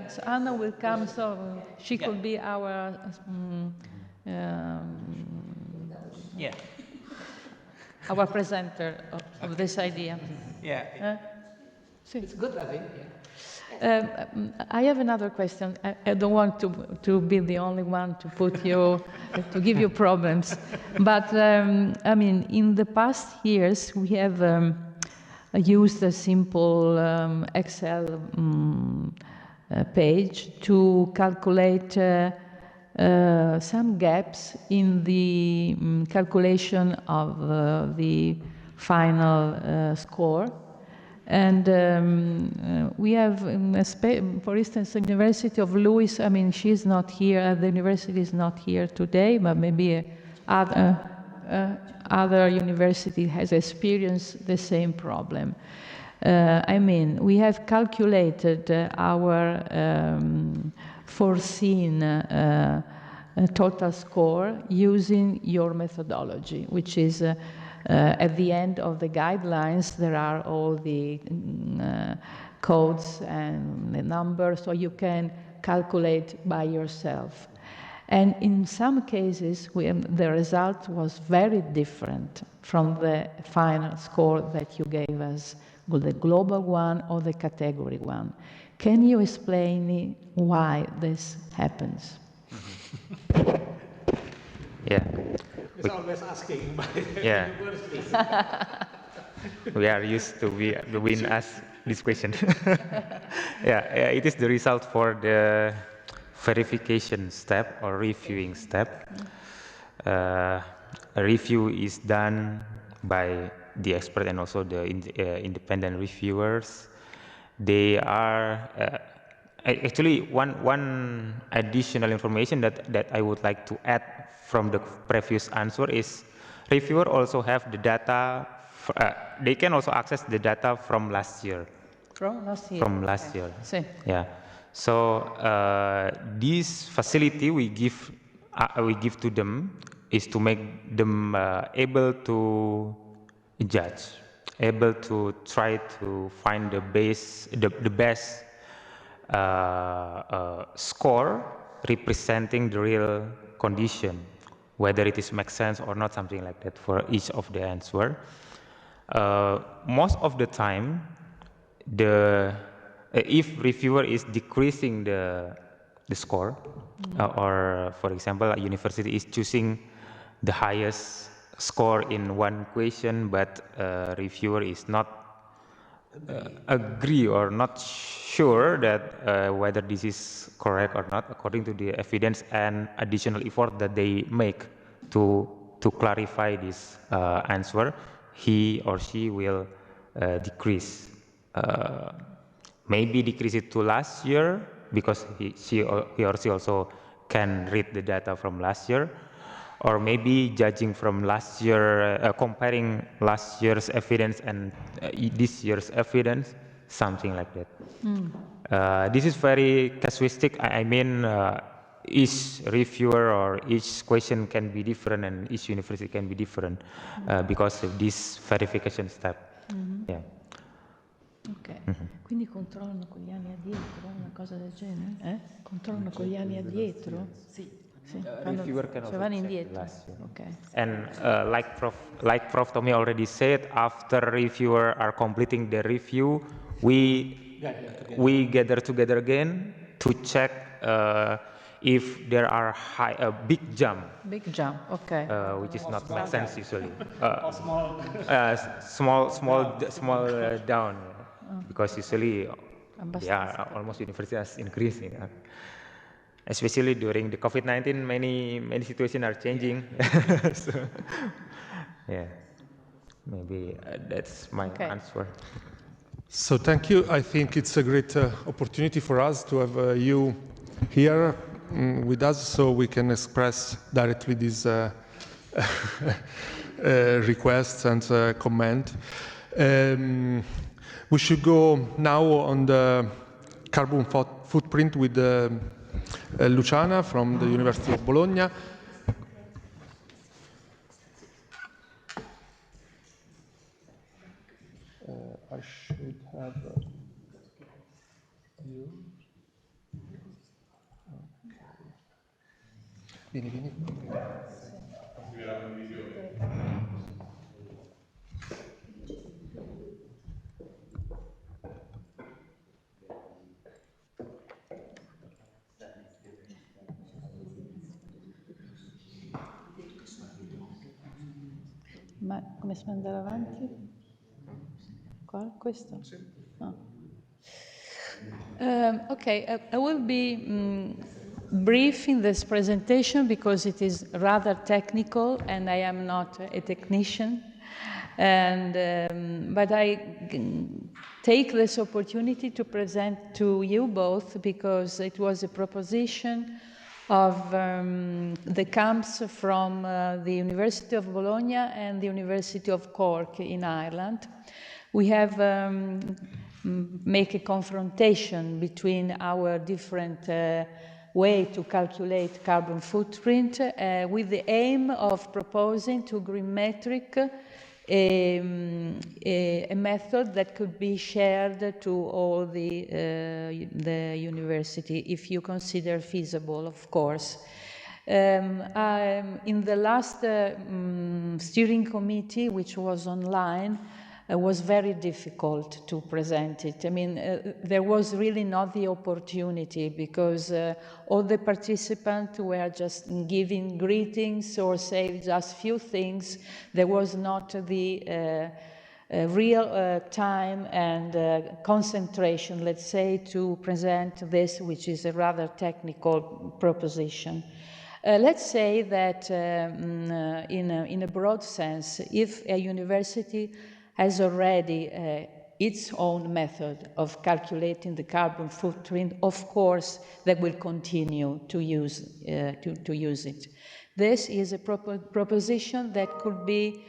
So Anna will come. So she could be our. Our presenter of this idea. It's good, I think. I have another question. I don't want to be the only one to put you, to give you problems. But I mean, in the past years, we have used a simple Excel page to calculate some gaps in the calculation of the final score. And we have, for instance, the University of Lewis. I mean, she's not here. The university is not here today, but maybe other university has experienced the same problem. I mean, we have calculated our foreseen total score using your methodology, which is at the end of the guidelines. There are all the codes and the numbers, so you can calculate by yourself. And in some cases, the result was very different from the final score that you gave us. the global one or the category one. Can you explain me why this happens? Yeah. It's always asking by Yeah. university. We are used to being asked this question. Yeah, it is the result for the verification step or reviewing step. A review is done by the expert and also the independent reviewers. They are actually one additional information that I would like to add from the previous answer is reviewer also have the data. They can also access the data from last year. From last year. From last okay. year. Sí. Yeah. So this facility we give to them is to make them able to judge, able to try to find the best score representing the real condition, whether it is make sense or not, something like that for each of the answer. Most of the time, if reviewer is decreasing the score, or for example, a university is choosing the highest score in one question, but reviewer is not agree or not sure that whether this is correct or not according to the evidence and additional effort that they make to clarify this answer, he or she will decrease. Maybe decrease it to last year because he or she also can read the data from last year, or maybe judging from last year, comparing last year's evidence and this year's evidence, something like that. This is very casuistic. I mean, each reviewer or each question can be different and each university can be different because of this verification step. Yeah. Ok, quindi controllano con gli anni addietro, una cosa del genere? Controllano con gli anni addietro? Sì. Reviewer can also vanno check indietro. last year. Okay. And like Prof. Tommy already said, after reviewer are completing the review, we gather together again to check if there are big jump. Big jump, okay. Which is not make sense usually. Small. Small down, because usually almost universities increasing. Especially during the COVID-19, many situations are changing. So, yeah, maybe that's my answer. So thank you. I think it's a great opportunity for us to have you here with us so we can express directly these requests and comment. We should go now on the carbon footprint with Luciana from the University of Bologna. I should have you. Okay. Vieni. Ma come si può andare avanti? Qua? Questo? Sì. No. Okay, I will be brief in this presentation because it is rather technical and I am not a technician. But I take this opportunity to present to you both because it was a proposition of the camps from the University of Bologna and the University of Cork in Ireland. We have make a confrontation between our different way to calculate carbon footprint with the aim of proposing to GreenMetric a method that could be shared to all the university, if you consider feasible, of course. In the last steering committee, which was online, was very difficult to present it. I mean, there was really not the opportunity because all the participants were just giving greetings or say just few things. There was not the real time and concentration, let's say, to present this, which is a rather technical proposition. Let's say that in a broad sense, if a university has already its own method of calculating the carbon footprint, of course, they will continue to use it. This is a proposition that could be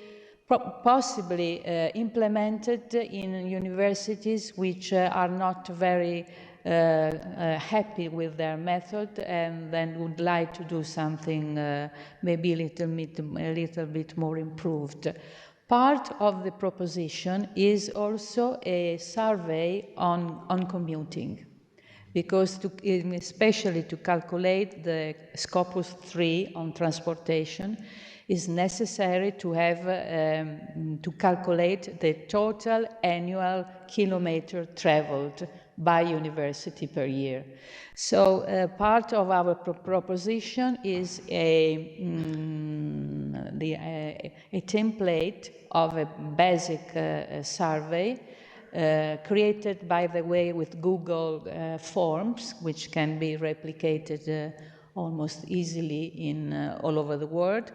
possibly implemented in universities which are not very happy with their method and then would like to do something maybe a little bit more improved. Part of the proposition is also a survey on commuting, because especially to calculate the Scopus 3 on transportation is necessary to have to calculate the total annual kilometer traveled by university per year. So part of our proposition is a template of a basic survey created, by the way, with Google Forms, which can be replicated almost easily in all over the world,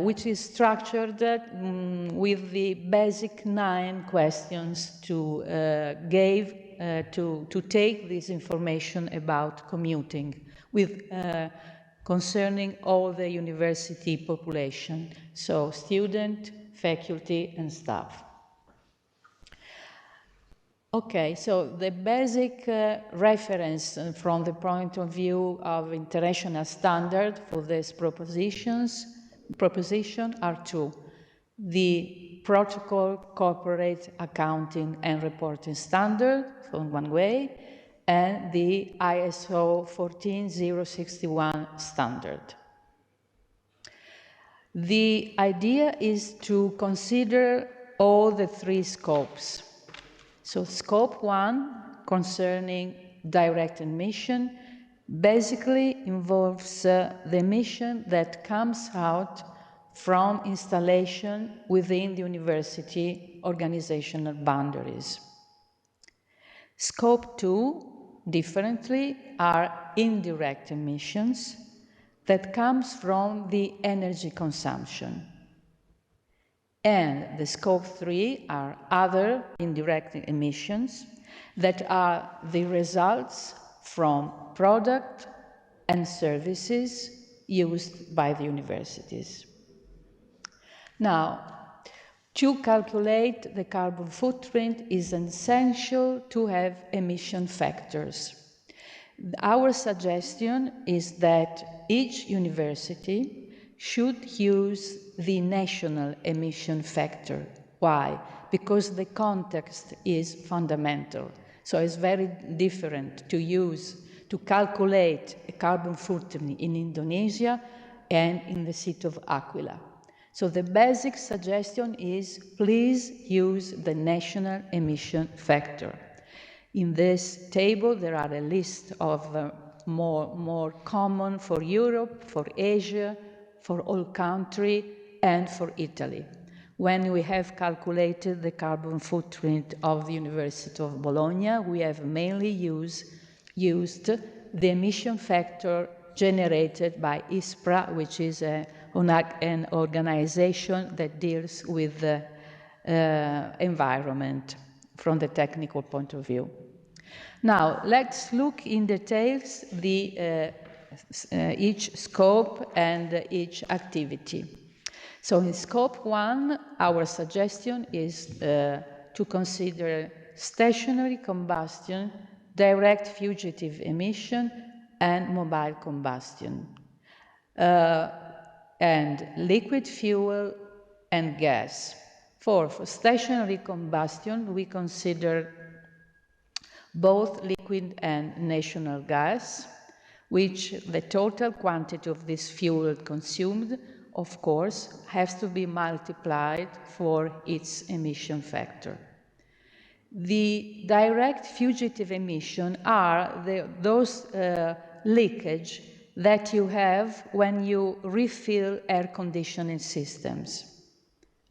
which is structured with the basic 9 questions to take this information about commuting with concerning all the university population, so student, faculty, and staff. Okay, so the basic reference from the point of view of international standard for these proposition are 2. The Protocol Corporate Accounting and Reporting Standard, from one way, and the ISO 14061 standard. The idea is to consider all the 3 scopes. So scope 1, concerning direct emission, basically involves the emission that comes out from installation within the university organizational boundaries. Scope 2, differently, are indirect emissions that comes from the energy consumption. And the scope 3 are other indirect emissions that are the results from product and services used by the universities. Now, to calculate the carbon footprint is essential to have emission factors. Our suggestion is that each university should use the national emission factor. Why? Because the context is fundamental. So it's very different to calculate a carbon footprint in Indonesia and in the city of Aquila. So the basic suggestion is please use the national emission factor. In this table, there are a list of more common for Europe, for Asia, for all countries, and for Italy. When we have calculated the carbon footprint of the University of Bologna, we have mainly used the emission factor generated by ISPRA, which is an organization that deals with the environment from the technical point of view. Now, let's look in details each scope and each activity. So in scope 1, our suggestion is to consider stationary combustion, direct fugitive emission, and mobile combustion, and liquid fuel and gas. For stationary combustion, we consider both liquid and natural gas, which the total quantity of this fuel consumed of course, has to be multiplied for its emission factor. The direct fugitive emission are those leakage that you have when you refill air conditioning systems.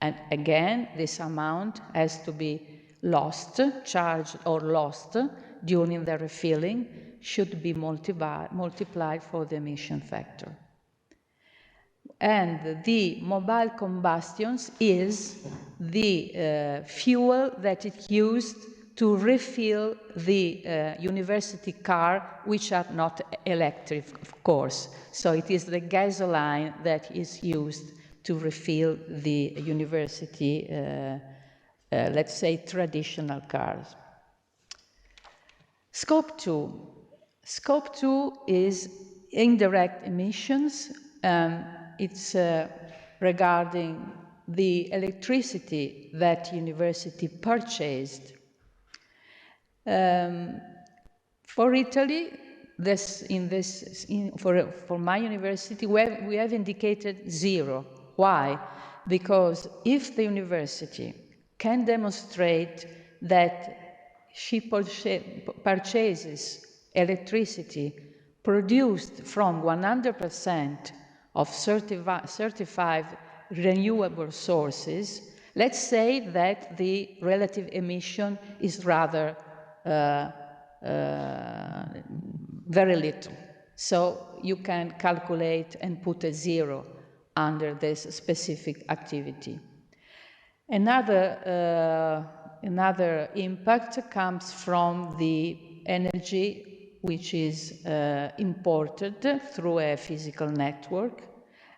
And again, this amount has to be lost, charged or lost during the refilling, should be multiplied for the emission factor. And the mobile combustions is the fuel that is used to refill the university car, which are not electric, of course. So it is the gasoline that is used to refill the university, let's say, traditional cars. Scope 2. Scope 2 is indirect emissions. It's regarding the electricity that university purchased. For Italy, for my university, we have indicated 0. Why? Because if the university can demonstrate that she purchases electricity produced from 100% of certified renewable sources, let's say that the relative emission is rather very little. So you can calculate and put a 0 under this specific activity. Another impact comes from the energy which is imported through a physical network,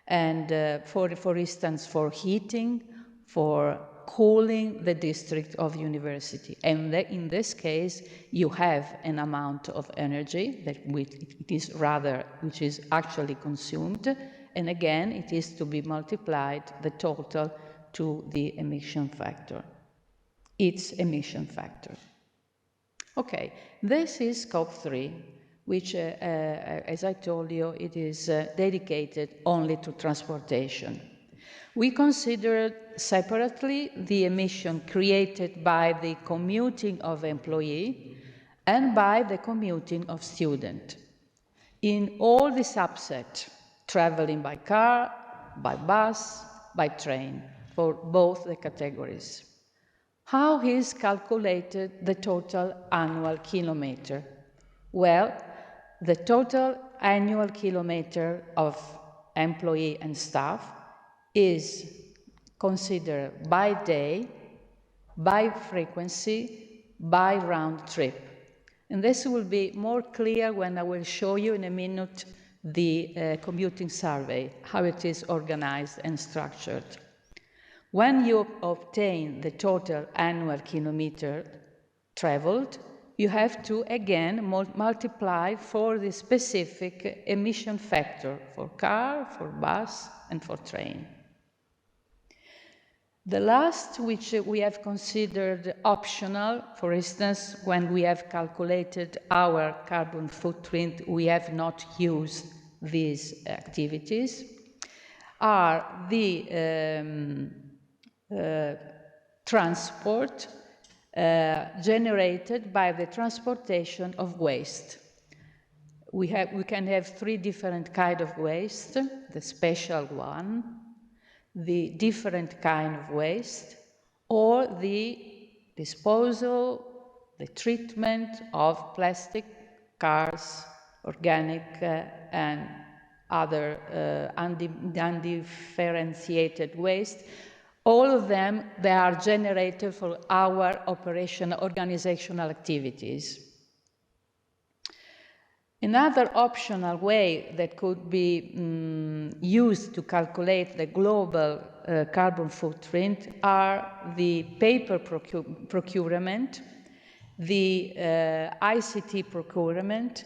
and for instance, for heating, for cooling the district of university. And in this case, you have an amount of energy that which is actually consumed, and again, it is to be multiplied, the total, to the emission factor, its emission factor. Okay, this is scope 3, which, as I told you, it is dedicated only to transportation. We considered separately the emission created by the commuting of employee and by the commuting of student. In all the subset, traveling by car, by bus, by train, for both the categories. How is calculated the total annual kilometer? Well, the total annual kilometer of employee and staff is considered by day, by frequency, by round trip. And this will be more clear when I will show you in a minute the commuting survey, how it is organized and structured. When you obtain the total annual kilometer traveled, you have to again multiply for the specific emission factor for car, for bus, and for train. The last, which we have considered optional, for instance, when we have calculated our carbon footprint, we have not used these activities, are the transport generated by the transportation of waste. We can have 3 different kinds of waste: the special one, the different kind of waste, or the disposal, the treatment of plastic, cars, organic, and other undifferentiated waste. All of them, they are generated for our organizational activities. Another optional way that could be used to calculate the global carbon footprint are the paper procurement, the ICT procurement,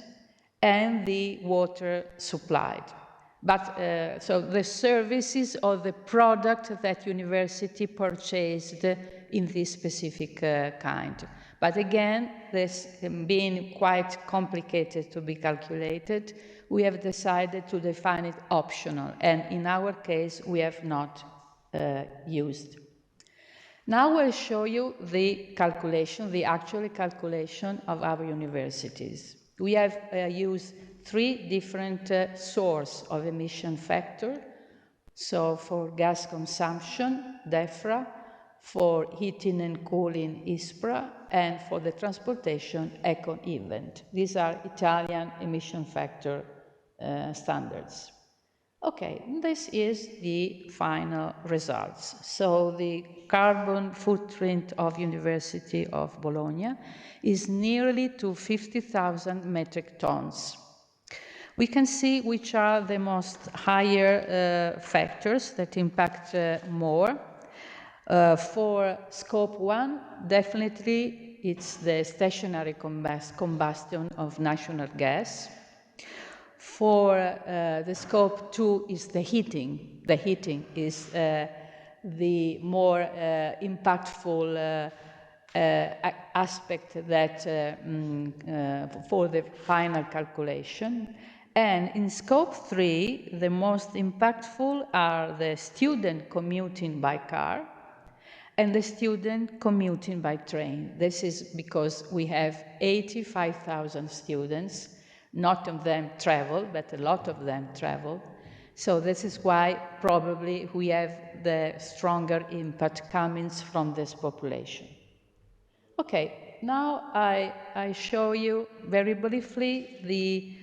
and the water supplied. But so the services or the product that university purchased in this specific kind. But again, this being quite complicated to be calculated, we have decided to define it optional, and in our case, we have not used. Now I'll show you the calculation, the actual calculation of our universities. We have used 3 different sources of emission factor. So for gas consumption, DEFRA, for heating and cooling, ISPRA, and for the transportation, Econ-Event. These are Italian emission factor standards. Okay, this is the final results. So the carbon footprint of University of Bologna is nearly to 50,000 metric tons. We can see which are the most higher factors that impact more. For scope 1, definitely it's the stationary combustion of natural gas. For the scope 2 is the heating. The heating is the more impactful aspect that for the final calculation. And in scope 3, the most impactful are the student commuting by car and the student commuting by train. This is because we have 85,000 students. Not of them travel, but a lot of them travel. So this is why probably we have the stronger impact coming from this population. Okay, now I show you very briefly the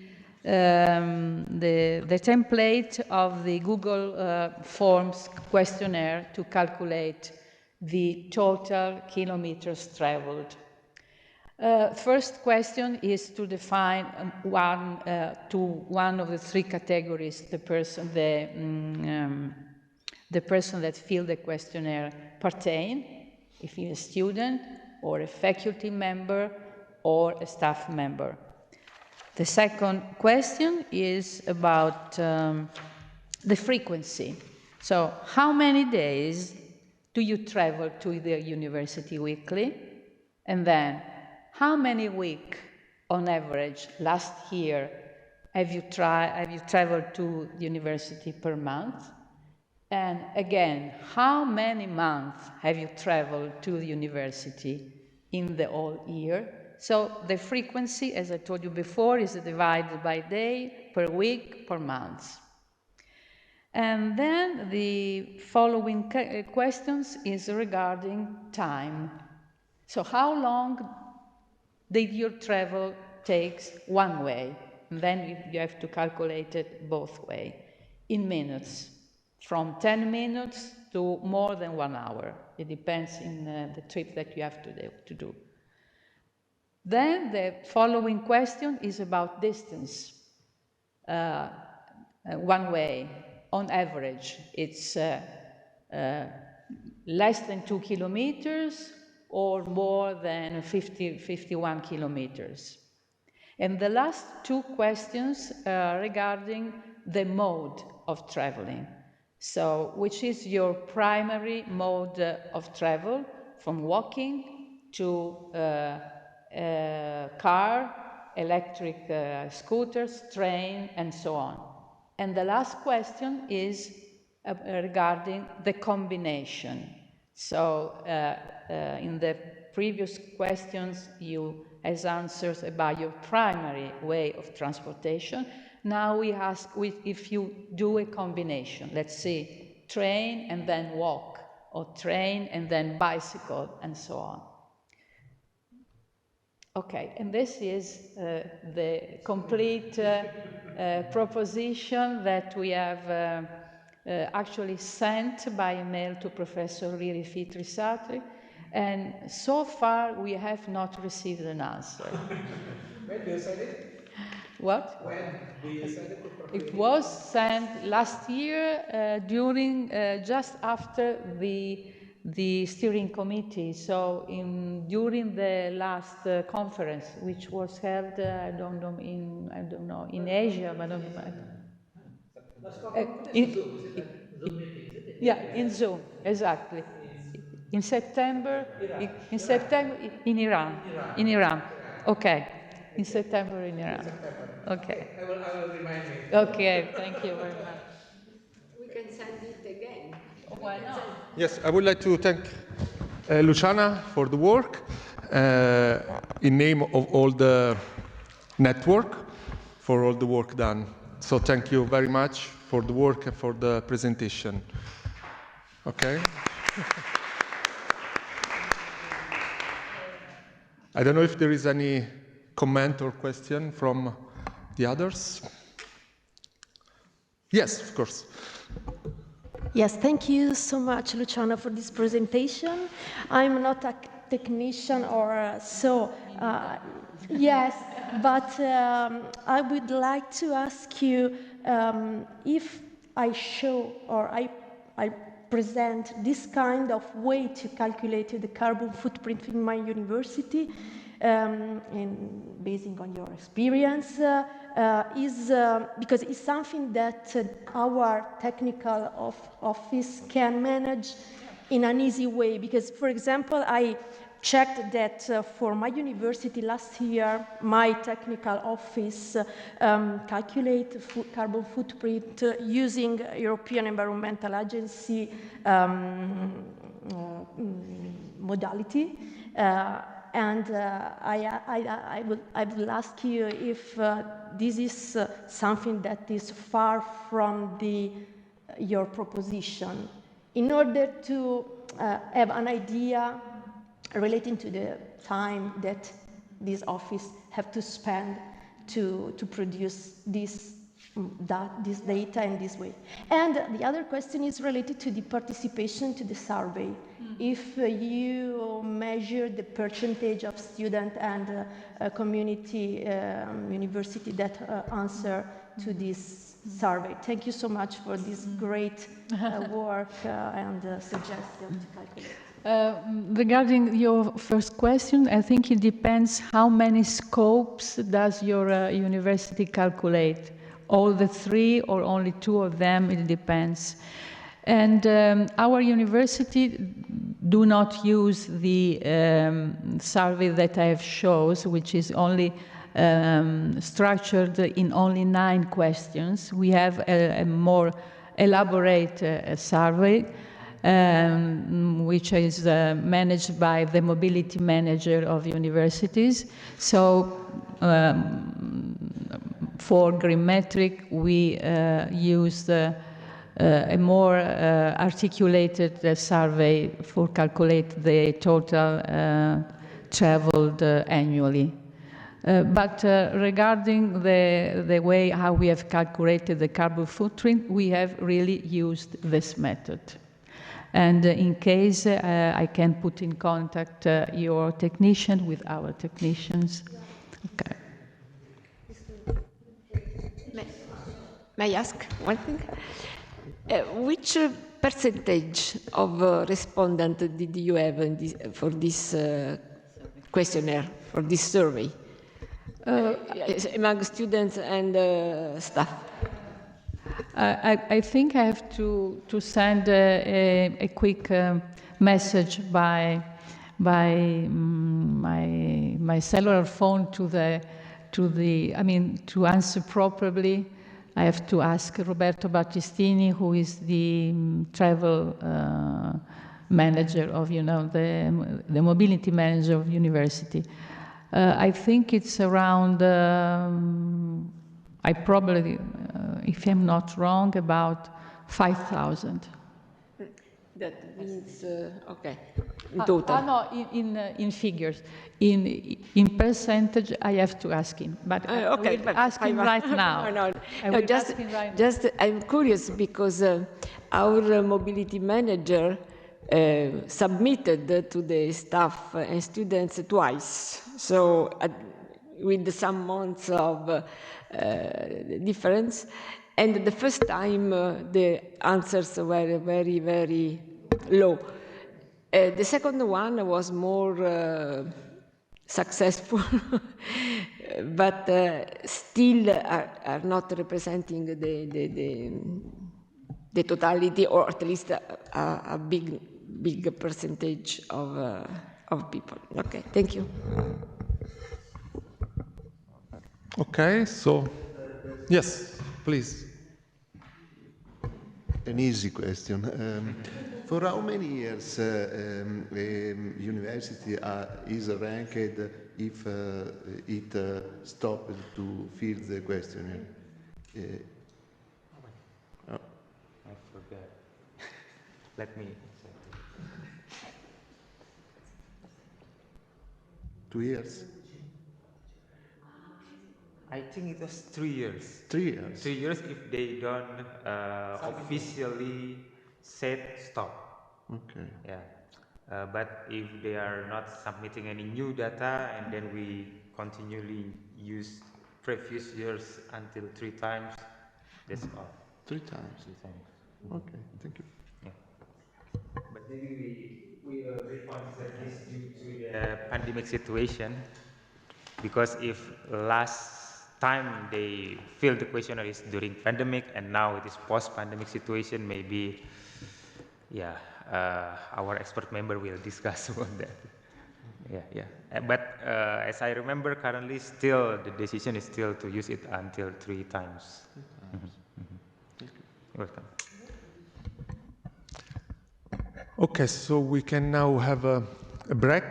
template of the Google Forms questionnaire to calculate the total kilometers traveled. First question is to define one of the 3 categories the person that filled the questionnaire pertain, if he's a student or a faculty member or a staff member. The second question is about the frequency. So how many days do you travel to the university weekly? And then how many weeks on average last year have you traveled to the university per month? And again, how many months have you traveled to the university in the whole year? So the frequency, as I told you before, is divided by day, per week, per month. And then the following questions is regarding time. So how long did your travel takes one way? And then you have to calculate it both ways, in minutes, from 10 minutes to more than 1 hour. It depends on the trip that you have to do. Then the following question is about distance. One way, on average, it's less than 2 kilometers or more than 51 kilometers. And the last 2 questions are regarding the mode of traveling. So, which is your primary mode of travel, from walking to car, electric scooters, train, and so on. And the last question is regarding the combination. So in the previous questions, you has answers about your primary way of transportation. Now we ask if you do a combination. Let's say train and then walk, or train and then bicycle, and so on. Okay, and this is the complete proposition that we have actually sent by email to Professor Riri Fitri-Satri, and so far we have not received an answer. When do you send it? What? When do you send it to Professor? It was sent last year during, just after the steering committee, so during the last conference, which was held, I don't know, in Asia, but Zoom meeting, isn't it? yeah, in Zoom, exactly. In September, in September in Iran. In Iran. Okay. In September in Iran. Okay. I will remind you. Okay, thank you very much. We can send it again. Why not? Yes, I would like to thank Luciana for the work in name of all the network for all the work done. So thank you very much for the work and for the presentation. Okay. I don't know if there is any comment or question from the others. Yes, of course. Yes, thank you so much, Luciana, for this presentation. I'm not a technician or yes, but I would like to ask you if I show or I present this kind of way to calculate the carbon footprint in my university, and basing on your experience, because it's something that our technical office can manage in an easy way. Because, for example, I checked that for my university last year, my technical office calculate carbon footprint using European Environmental Agency modality. And I will ask you if this is something that is far from your proposition, in order to have an idea relating to the time that this office have to spend to produce this data in this way. And the other question is related to the participation to the survey. If you measure the percentage of student and community university that answer to this survey. Thank you so much for this great work and suggestion to calculate. Regarding your first question, I think it depends how many scopes does your university calculate. All the three or only two of them, it depends. And our university do not use the survey that I have shown, which is only structured in only 9 questions. We have a more elaborate survey, which is managed by the mobility manager of universities. So for GreenMetric, we used a more articulated survey for calculate the total traveled annually. But regarding the way how we have calculated the carbon footprint, we have really used this method. And in case I can put in contact your technician with our technicians. Okay. May I ask one thing? Which percentage of respondents did you have for this questionnaire, for this survey? Among students and staff? I think I have to send a quick message by my cellular phone to answer properly. I have to ask Roberto Battistini, who is the travel manager of, the mobility manager of university. I think it's around, I probably, if I'm not wrong, about 5,000. That means, okay, in total. No, in figures. In percentage, I have to ask him, but okay, I will ask him right now. No, just I'm curious because our mobility manager submitted to the staff and students twice, so with some months of difference. And the first time the answers were very, very low. The second one was more successful, but still are not representing the totality, or at least a big big percentage of people. Okay, thank you. Okay, so yes, please. An easy question. For how many years university is ranked if it stopped to fill the questionnaire? I forgot. Let me check. 2 years? I think it was 3 years. 3 years? 3 years if they don't officially said stop. Okay. Yeah. But if they are not submitting any new data and then we continually use previous years until 3 times, that's all. 3 times? 3 times. Okay, thank you. Yeah. But maybe we will reconsider this due to the pandemic situation, because if last time they filled the questionnaire is during pandemic and now it is post-pandemic situation, maybe, yeah, our expert member will discuss about that. Yeah. But as I remember, currently still the decision is still to use it until 3 times. Thank you. You're welcome. Okay, so we can now have a break.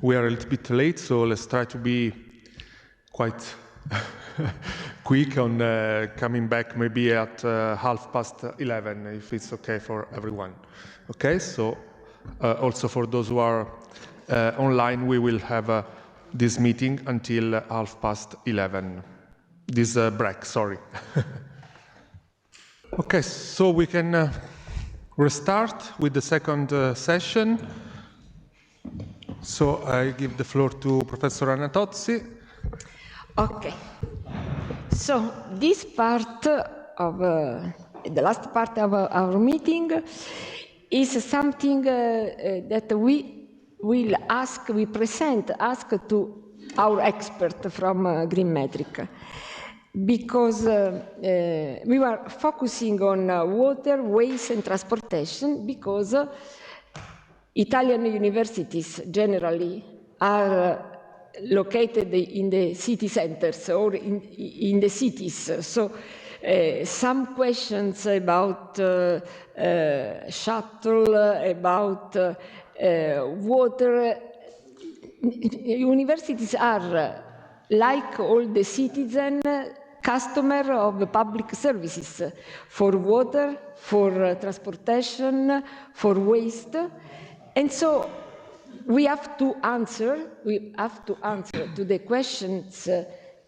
We are a little bit late, so let's try to be quite quick on coming back maybe at 11:30, if it's okay for everyone. Okay, so also for those who are online, we will have this meeting until 11:30. This break, sorry. Okay, so we can restart with the second session. So I give the floor to Professor Anna Tozzi. Okay. So this part of the last part of our meeting is something that we will ask to our expert from GreenMetric, because we were focusing on water, waste and transportation, because Italian universities generally are located in the city centers or in the cities. So some questions about shuttle, about water. Universities are, like all the citizens, customer of public services for water, for transportation, for waste. And so we have to answer to the questions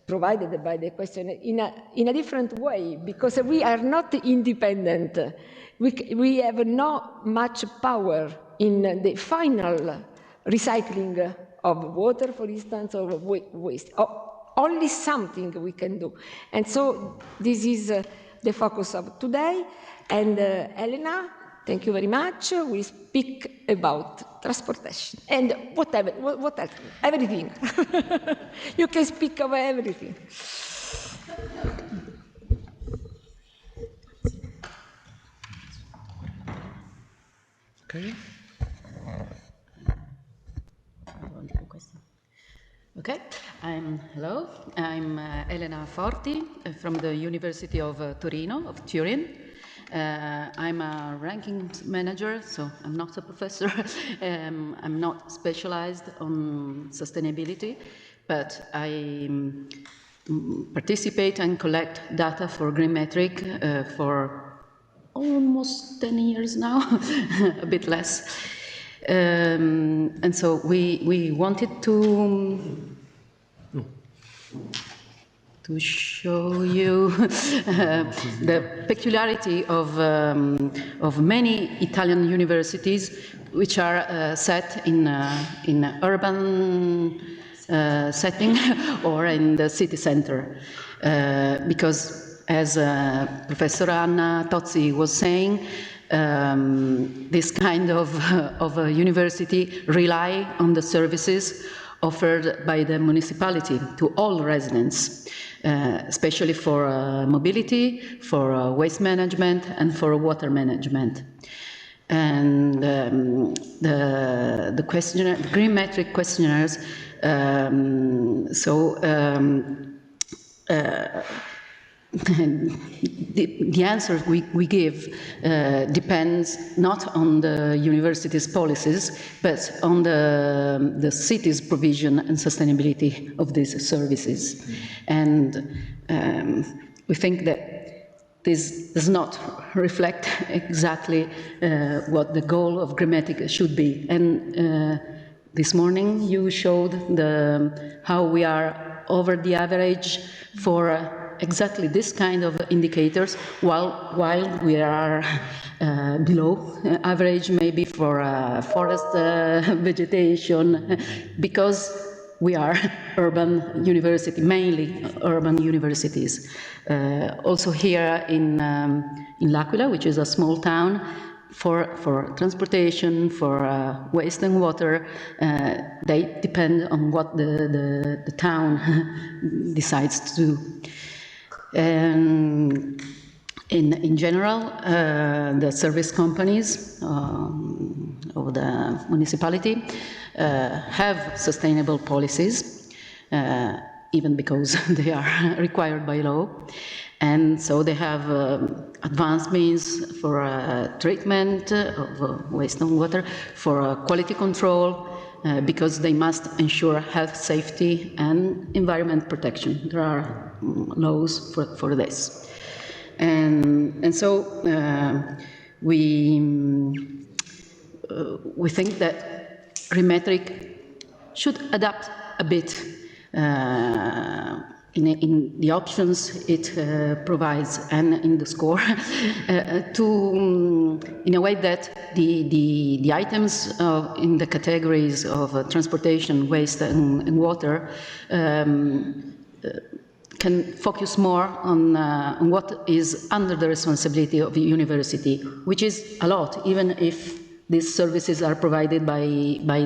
provided by the question in a different way, because we are not independent. We have not much power in the final recycling of water, for instance, or waste. Only something we can do. And so this is the focus of today. And Elena, thank you very much. We speak about transportation and whatever, what else? Everything. You can speak about everything. Okay. Okay, hello, I'm Elena Forti from the University of Turin. I'm a ranking manager, so I'm not a professor. I'm not specialized on sustainability, but I participate and collect data for GreenMetric for almost 10 years now, a bit less. And so we wanted to show you the peculiarity of many Italian universities, which are set in urban setting or in the city center, because as Professor Anna Tozzi was saying, this kind of a university rely on the services offered by the municipality to all residents, especially for mobility, for waste management, and for water management. And the questionnaire, the GreenMetric questionnaires, the answers we give depends not on the university's policies, but on the city's provision and sustainability of these services. And we think that this does not reflect exactly what the goal of GreenMetric should be. And this morning you showed how we are over the average for exactly this kind of indicators, while we are below average maybe for forest vegetation, because we are urban university, mainly urban universities. Also here in L'Aquila, which is a small town, for transportation, for waste and water, they depend on what the town decides to do. In general, the service companies of the municipality have sustainable policies, even because they are required by law. And so they have advanced means for treatment of waste and water, for quality control, because they must ensure health, safety, and environment protection. There are laws for this. And so we think that GreenMetric should adapt a bit in the options it provides and in the score in a way that the items in the categories of transportation, waste and water can focus more on what is under the responsibility of the university, which is a lot, even if these services are provided by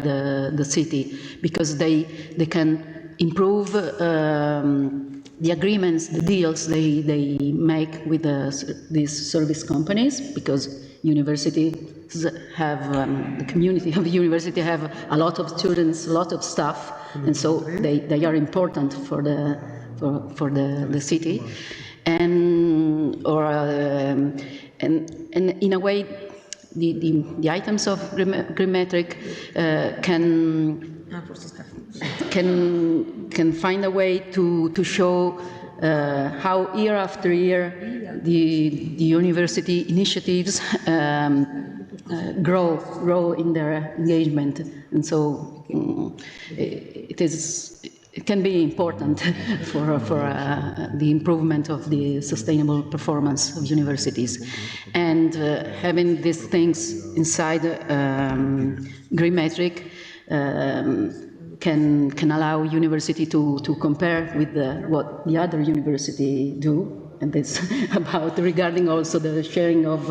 the city, because they can improve the agreements, the deals they make with these service companies, because universities have, the community of the university have a lot of students, a lot of staff, and so they are important for the city, and in a way the items of GreenMetric can find a way to show how year after year the university initiatives grow in their engagement, and so it can be important for the improvement of the sustainable performance of universities. And having these things inside GreenMetric can allow university to compare with what the other university do, and it's about regarding also the sharing of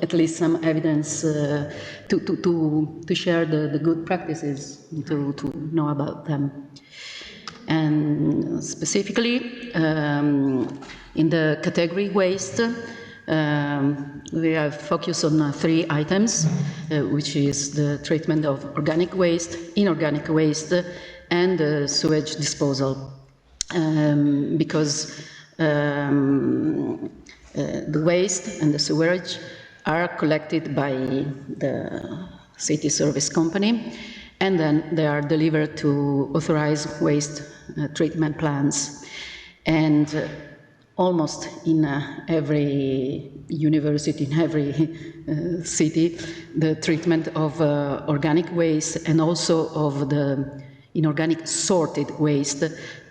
at least some evidence to share the good practices, to know about them. And specifically in the category waste, we have focused on 3 items, which is the treatment of organic waste, inorganic waste, and sewage disposal. Because the waste and the sewage are collected by the city service company, and then they are delivered to authorized waste treatment plants. And almost in every university, in every city, the treatment of organic waste and also of the inorganic sorted waste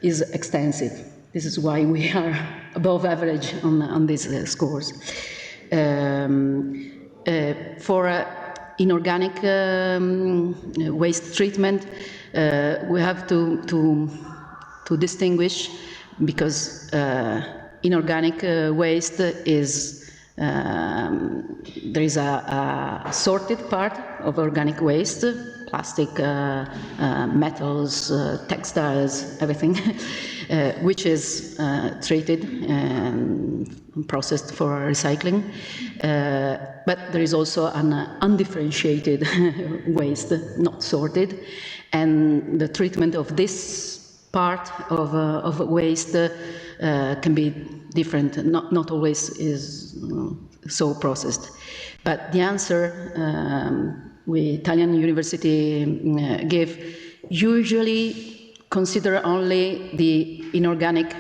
is extensive. This is why we are above average on these scores. For inorganic waste treatment, we have to distinguish, because inorganic waste is there is a sorted part of organic waste, plastic, metals, textiles, everything, which is treated and processed for recycling. But there is also an undifferentiated waste, not sorted, and the treatment of this part of waste can be different, not always is so processed. But the answer we Italian university give usually consider only the inorganic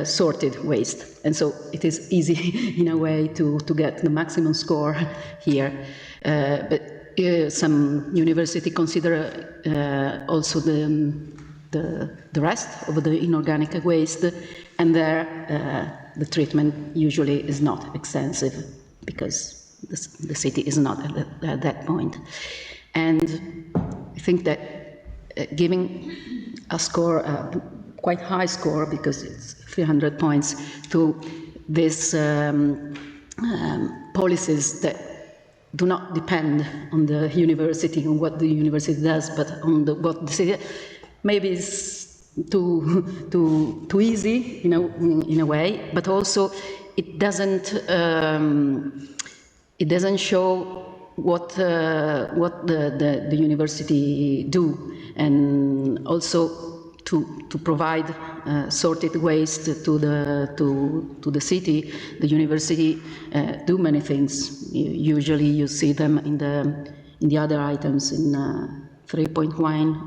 sorted waste, and so it is easy in a way to get the maximum score here. But some university consider also the rest of the inorganic waste, and there the treatment usually is not extensive because the city is not at that point. And I think that giving a score, a quite high score, because it's 300 points, to these policies that do not depend on the university, on what the university does, but on what the city, maybe it's too easy, in a way, but also it doesn't show what the university do, and also to provide sorted waste to the city. The university do many things. Usually you see them in the other items in 3.1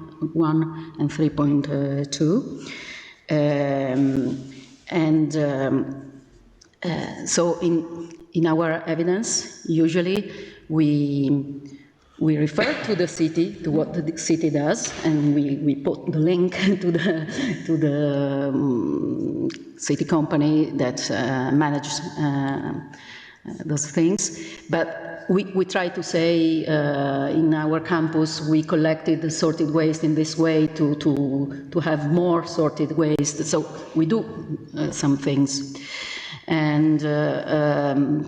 and 3.2, so in our evidence, usually we refer to the city, to what the city does, and we put the link to the city company that manages those things. But we try to say in our campus we collected the sorted waste in this way to have more sorted waste. So we do some things. And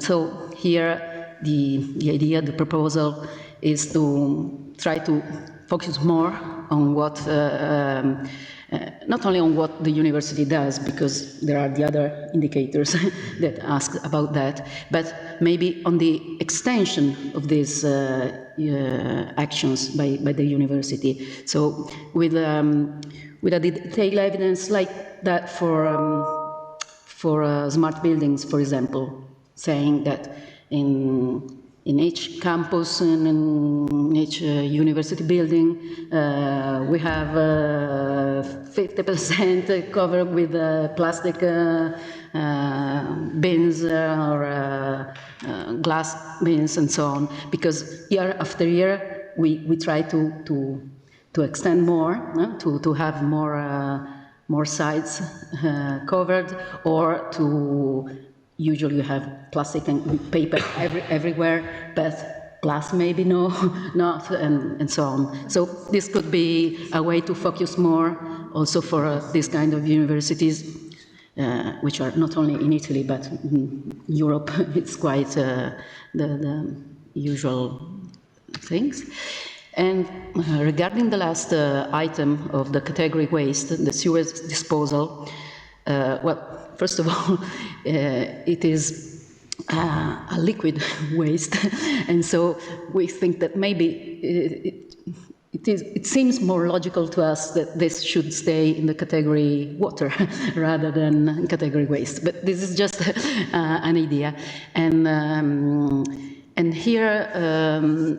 so here the idea, the proposal is to try to focus more on what, not only on what the university does, because there are the other indicators that ask about that, but maybe on the extension of these actions by the university. So with a detailed evidence like that for smart buildings, for example, saying that in each campus and in each university building, we have 50% covered with plastic bins or glass bins and so on. Because year after year, we try to extend more, to have more sites covered, or to usually you have plastic and paper everywhere, but glass maybe not, and so on. So this could be a way to focus more also for this kind of universities, which are not only in Italy, but in Europe. It's quite the usual things. And regarding the last item of the category waste, the sewage disposal, well, first of all, it is a liquid waste, and so we think that maybe it seems more logical to us that this should stay in the category water rather than in category waste. But this is just an idea, and here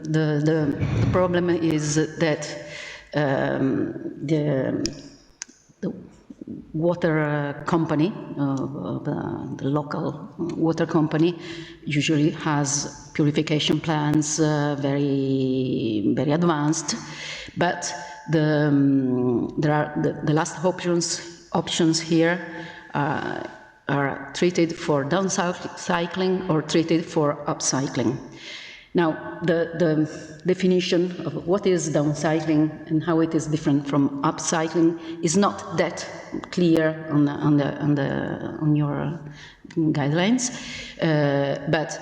the problem is that the water company, the local water company, usually has purification plans very advanced, but the last options here are treated for downcycling or treated for upcycling. Now, the definition of what is downcycling and how it is different from upcycling is not that clear on your guidelines, but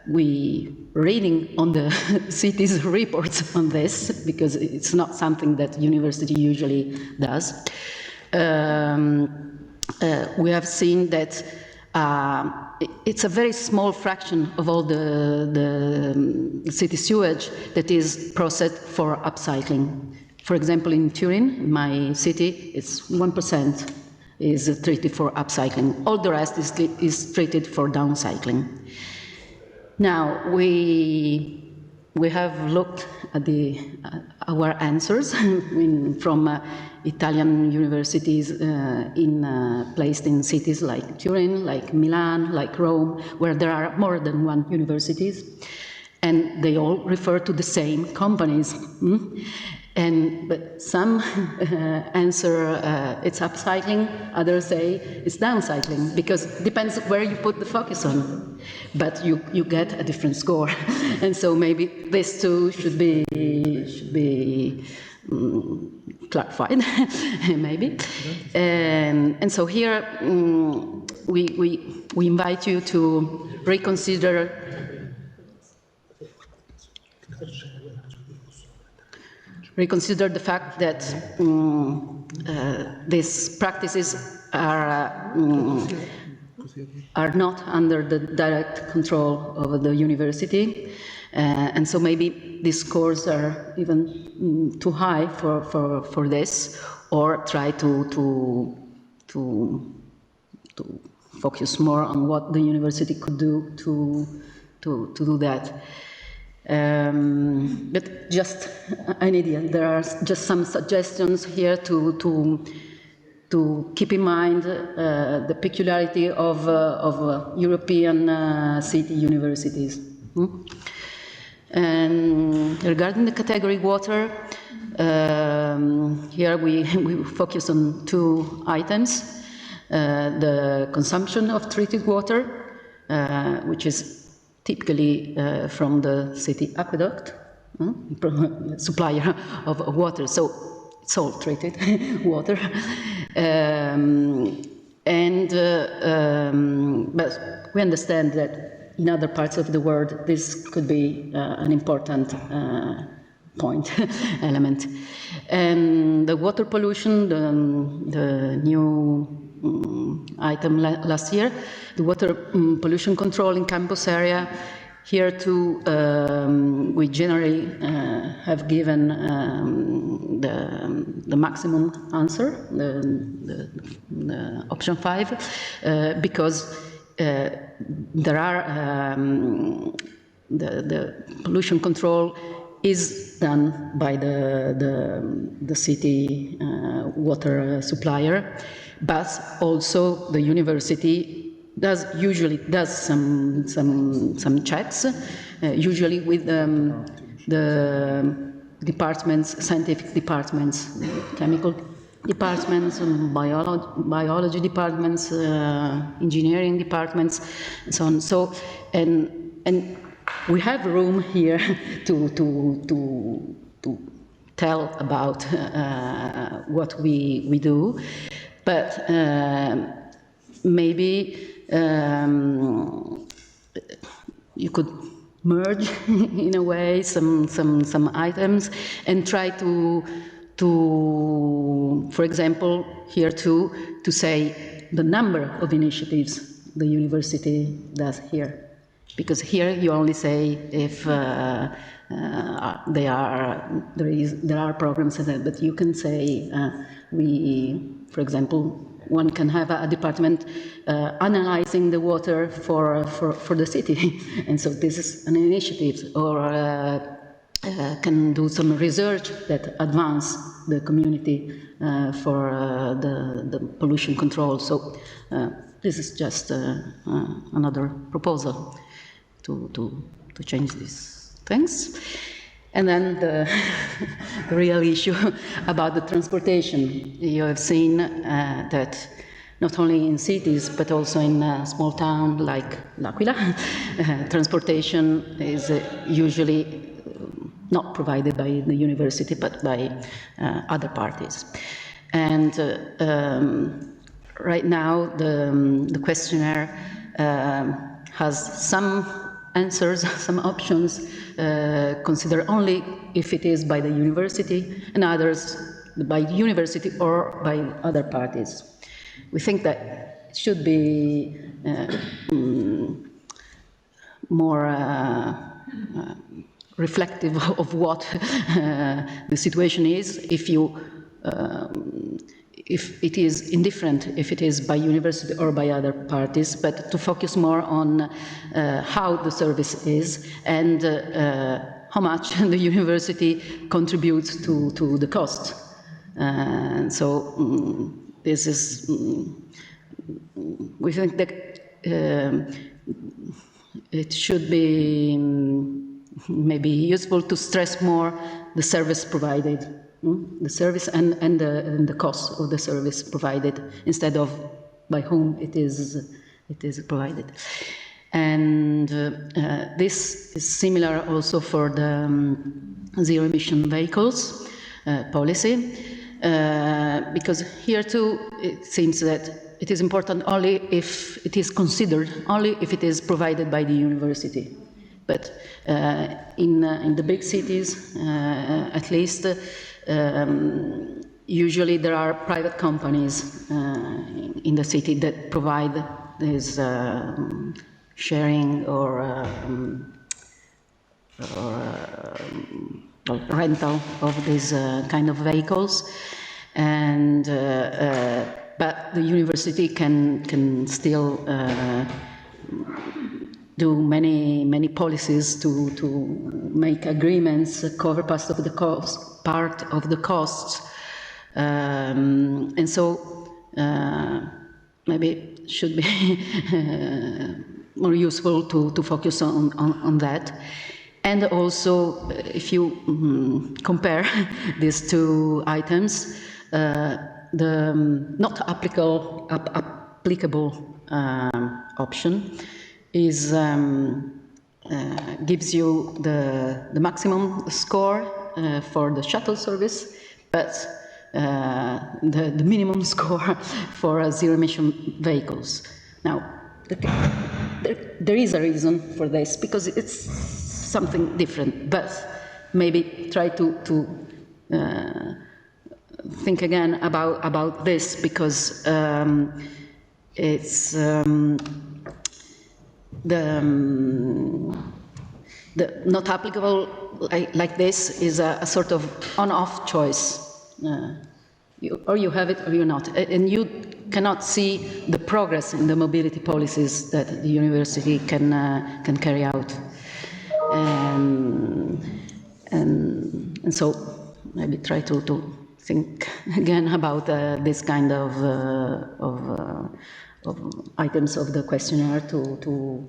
we reading on the city's reports on this, because it's not something that university usually does. We have seen that it's a very small fraction of all the city sewage that is processed for upcycling. For example, in Turin, my city, it's 1% is treated for upcycling. All the rest is treated for downcycling. Now, we have looked at our answers from Italian universities placed in cities like Turin, like Milan, like Rome, where there are more than one universities, and they all refer to the same companies. But some answer it's upcycling, others say it's downcycling, because it depends where you put the focus on. But you get a different score, and so maybe this too should be clarified, maybe. And so here we invite you to reconsider. Reconsider the fact that these practices are not under the direct control of the university, and so maybe these scores are even too high for this, or try to focus more on what the university could do to do that. But just an idea. There are just some suggestions here to keep in mind the peculiarity of European city universities. And regarding the category water, here we focus on two items: the consumption of treated water, which is typically from the city aqueduct, supplier of water, so it's all treated water. But we understand that in other parts of the world this could be an important point, element. And the water pollution, the new item last year, the water pollution control in campus area. Here too, we generally have given the maximum answer, the option 5, because there are the pollution control is done by the city water supplier. But also the university usually does some checks, usually with the departments, scientific departments, chemical departments, biology departments, engineering departments, and so on. So and we have room here to tell about what we do. But maybe you could merge, in a way, some items and try to, for example, here too, to say the number of initiatives the university does here, because here you only say if there are programs, but you can say for example, one can have a department analyzing the water for the city, and so this is an initiative, or can do some research that advance the community for the pollution control. So this is just another proposal to change these things. And then the real issue about the transportation. You have seen that not only in cities, but also in a small town like l'Aquila, transportation is usually not provided by the university, but by other parties. And right now, the questionnaire has some answers, some options consider only if it is by the university, and others by university or by other parties. We think that it should be more reflective of what the situation is. If it is indifferent, if it is by university or by other parties, but to focus more on how the service is and how much the university contributes to the cost. So this is, we think that it should be maybe useful to stress more the service provided, the service and the cost of the service provided, instead of by whom it is provided. And this is similar also for the zero emission vehicles policy, because here too it seems that it is important only if it is considered, only if it is provided by the university. But in the big cities, at least, usually there are private companies in the city that provide this sharing or rental of these kind of vehicles, and but the university can still do many policies to make agreements, cover part of the costs, and so maybe it should be more useful to focus on that. And also, if you compare these two items, the not applicable option is gives you the maximum score for the shuttle service, but the minimum score for zero emission vehicles. Now, there is a reason for this, because it's something different, but maybe try to think again about this, because it's the not applicable like this is a sort of on-off choice. Or you have it or you're not, and you cannot see the progress in the mobility policies that the university can carry out, and so maybe try to think again about this kind of items of the questionnaire to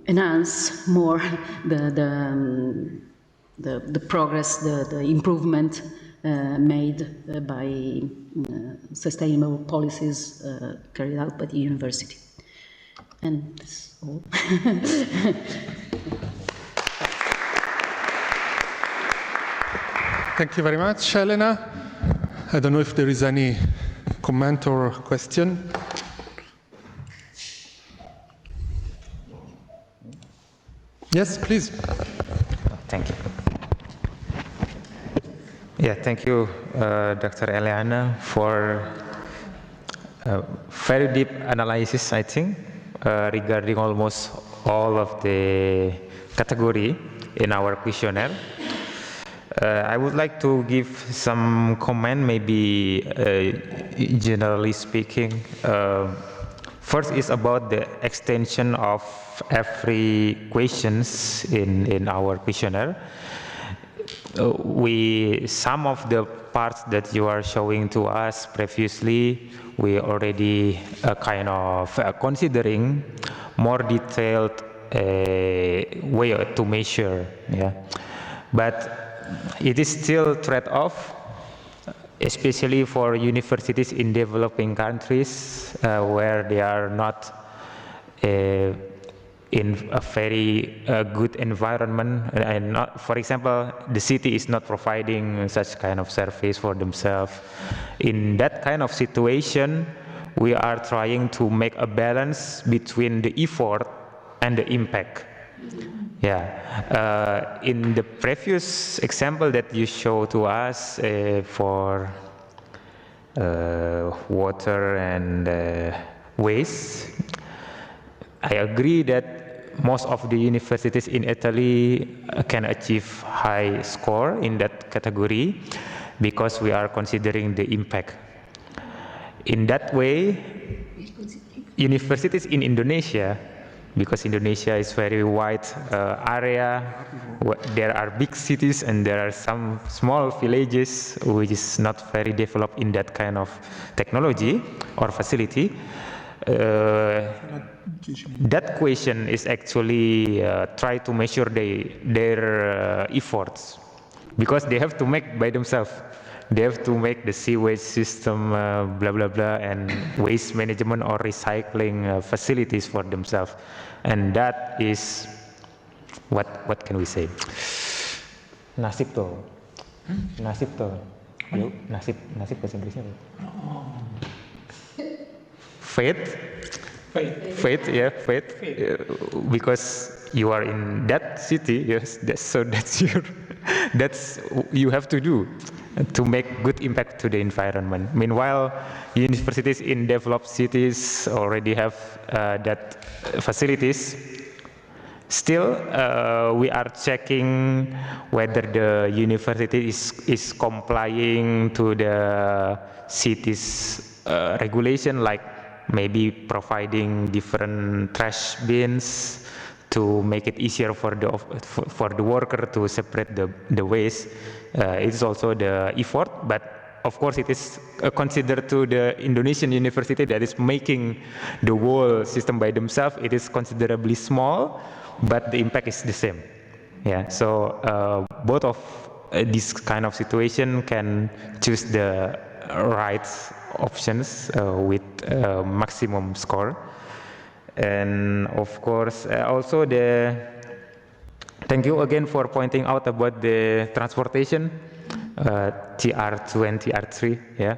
enhance more the progress, the improvement made by sustainable policies carried out by the university. And that's all. Thank you very much, Elena. I don't know if there is any comment or question. Yes, please. Thank you. Yeah, thank you, Dr. Eliana, for very deep analysis, I think, regarding almost all of the category in our questionnaire. I would like to give some comment, maybe generally speaking. First is about the extension of every questions in our questionnaire. Some of the parts that you are showing to us previously, we already kind of considering more detailed way to measure, yeah. But it is still trade-off, especially for universities in developing countries where they are not in a very good environment, and not, for example, the city is not providing such kind of service for themselves. In that kind of situation, we are trying to make a balance between the effort and the impact. Yeah, in the previous example that you showed to us for water and waste, I agree that most of the universities in Italy can achieve high score in that category because we are considering the impact. In that way, universities in Indonesia, because Indonesia is very wide area, there are big cities and there are some small villages which is not very developed in that kind of technology or facility. That question is actually try to measure their efforts, because they have to make by themselves. They have to make the sewage system, blah blah blah, and waste management or recycling facilities for themselves, and that is what can we say? Nasib tuh, nasib tuh, yuk nasib bahasa Inggrisnya apa? Fate, yeah, fate. Because you are in that city, yes, that's you have to do to make good impact to the environment. Meanwhile, universities in developed cities already have that facilities. Still, we are checking whether the university is complying to the city's regulation, like maybe providing different trash bins to make it easier for the worker to separate the waste. It is also the effort, but of course it is considered to the Indonesian university that is making the whole system by themselves. It is considerably small, but the impact is the same. Yeah, so both of this kind of situation can choose the right options with maximum score. And of course also thank you again for pointing out about the transportation, TR2 and TR3. Yeah,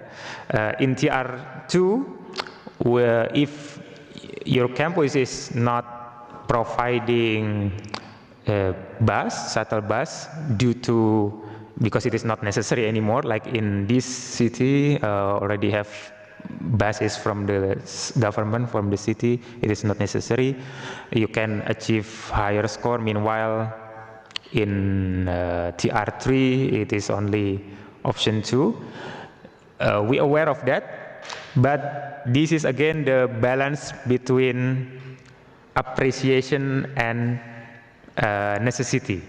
in TR2, if your campus is not providing a shuttle bus because it is not necessary anymore, like in this city already have buses from the government, from the city, it is not necessary, you can achieve higher score. Meanwhile, in TR3 it is only option 2. We are aware of that, but this is again the balance between appreciation and necessity.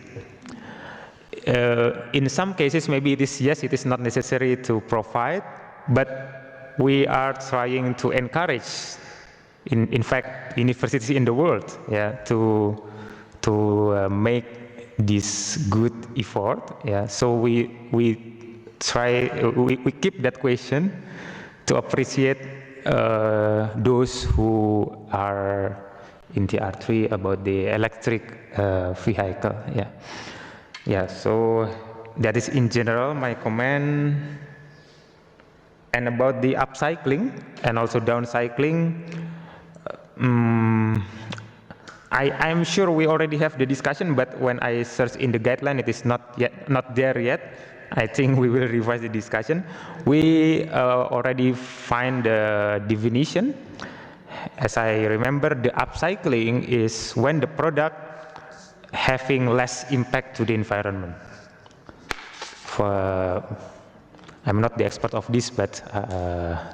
In some cases maybe it is not necessary to provide, but we are trying to encourage, in fact, universities in the world, yeah, to make this good effort. Yeah, so we keep that question to appreciate those who are in TR3 about the electric vehicle. Yeah, yeah. So that is in general my comment. And about the upcycling and also downcycling, I'm sure we already have the discussion, but when I search in the guideline, it is not there yet. I think we will revise the discussion. We already find the definition. As I remember, the upcycling is when the product having less impact to the environment. I'm not the expert of this, but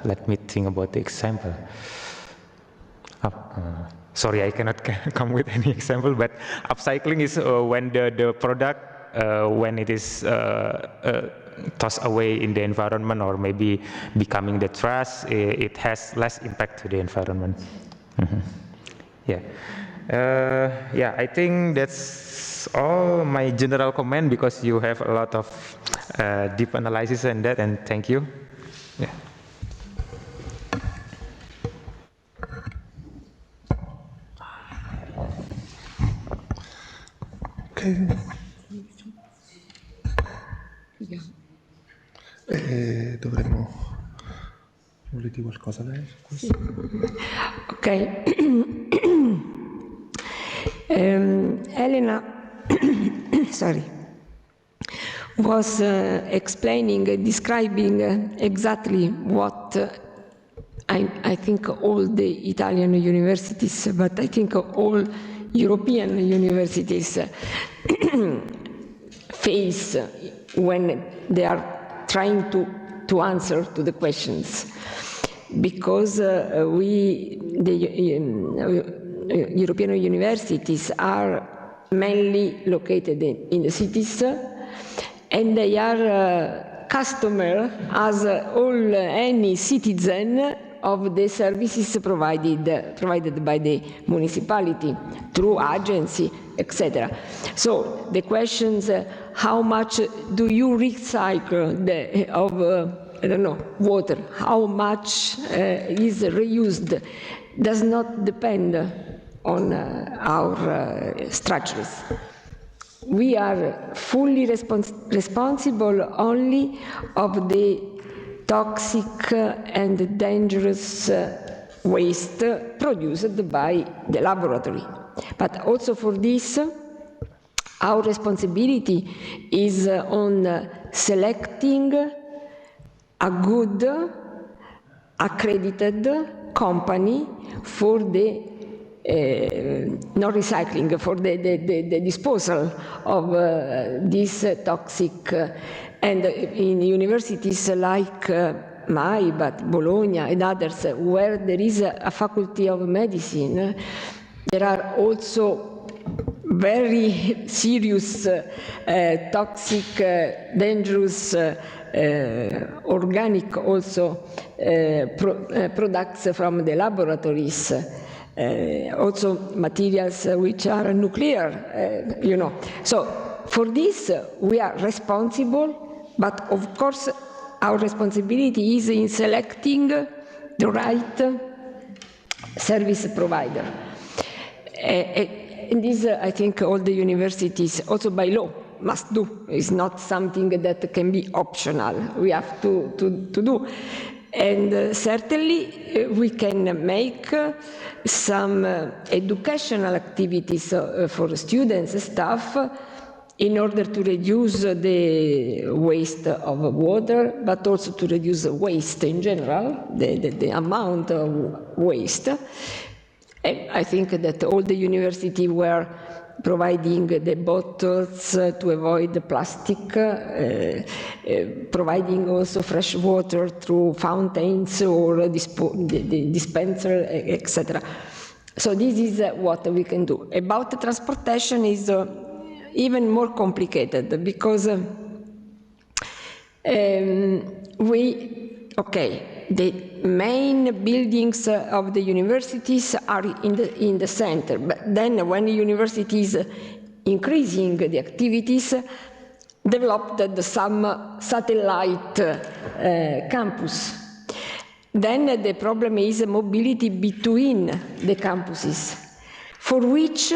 let me think about the example. Sorry, I cannot come with any example, but upcycling is when the product, when it is tossed away in the environment or maybe becoming the trash, it has less impact to the environment. Yeah. Yeah, I think that's all my general comment, because you have a lot of deep analysis on that, and thank you. Yeah. Okay. Vuole dire qualcosa lei su questo? Ok. Elena, sorry, was describing exactly what I think all the Italian universities, but I think all European universities face when they are trying to answer to the questions. Because the European universities are mainly located in the cities, and they are customer as any citizen of the services provided by the municipality through agency, etc. So the questions: how much do you recycle I don't know, water? How much is reused? Does not depend on our structures. We are fully responsible only of the toxic and dangerous waste produced by the laboratory. But also for this, our responsibility is on selecting a good accredited company for the not recycling, for the disposal of this toxic. And in universities like but Bologna and others, where there is a faculty of medicine, there are also very serious toxic, dangerous organic also products from the laboratories, also materials which are nuclear, So for this we are responsible, but of course our responsibility is in selecting the right service provider. And this I think all the universities, also by law, must do. It's not something that can be optional. We have to do. And certainly we can make some educational activities for students, staff, in order to reduce the waste of water, but also to reduce waste in general, the amount of waste. And I think that all the universities were providing the bottles to avoid the plastic, providing also fresh water through fountains or the dispenser, etc. So this is what we can do. About the transportation is even more complicated, because the main buildings of the universities are in the center, but then when the university is increasing the activities, developed some satellite campus. Then the problem is mobility between the campuses, for which,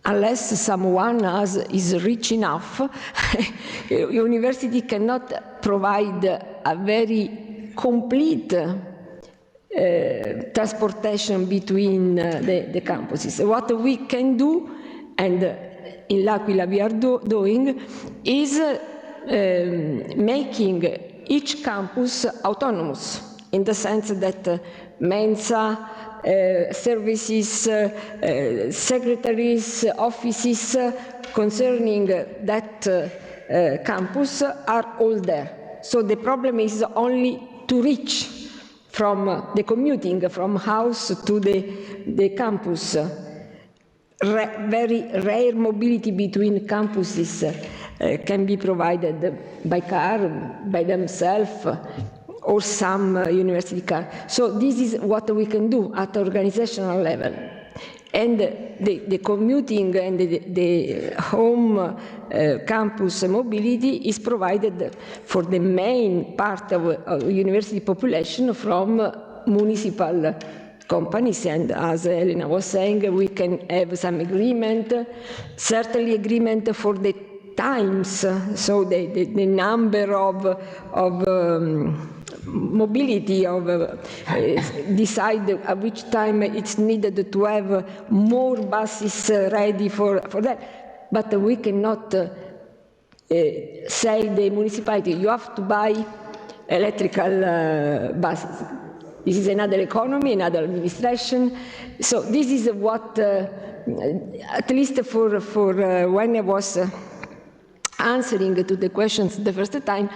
unless someone is rich enough, university cannot provide a very complete transportation between the campuses. What we can do, and in L'Aquila we are doing, is making each campus autonomous, in the sense that Mensa, services, secretaries, offices concerning that campus are all there. So the problem is only to reach from the commuting from house to the campus. Very rare mobility between campuses can be provided by car, by themselves, or some university car. So this is what we can do at organizational level. And the commuting and the home campus mobility is provided for the main part of university population from municipal companies. And as Elena was saying, we can have some agreement, certainly agreement for the times, so the number of mobility of decide at which time it's needed to have more buses ready for that. But we cannot say the municipality, you have to buy electrical buses. This is another economy, another administration. So this is what, at least for when I was answering to the questions the first time,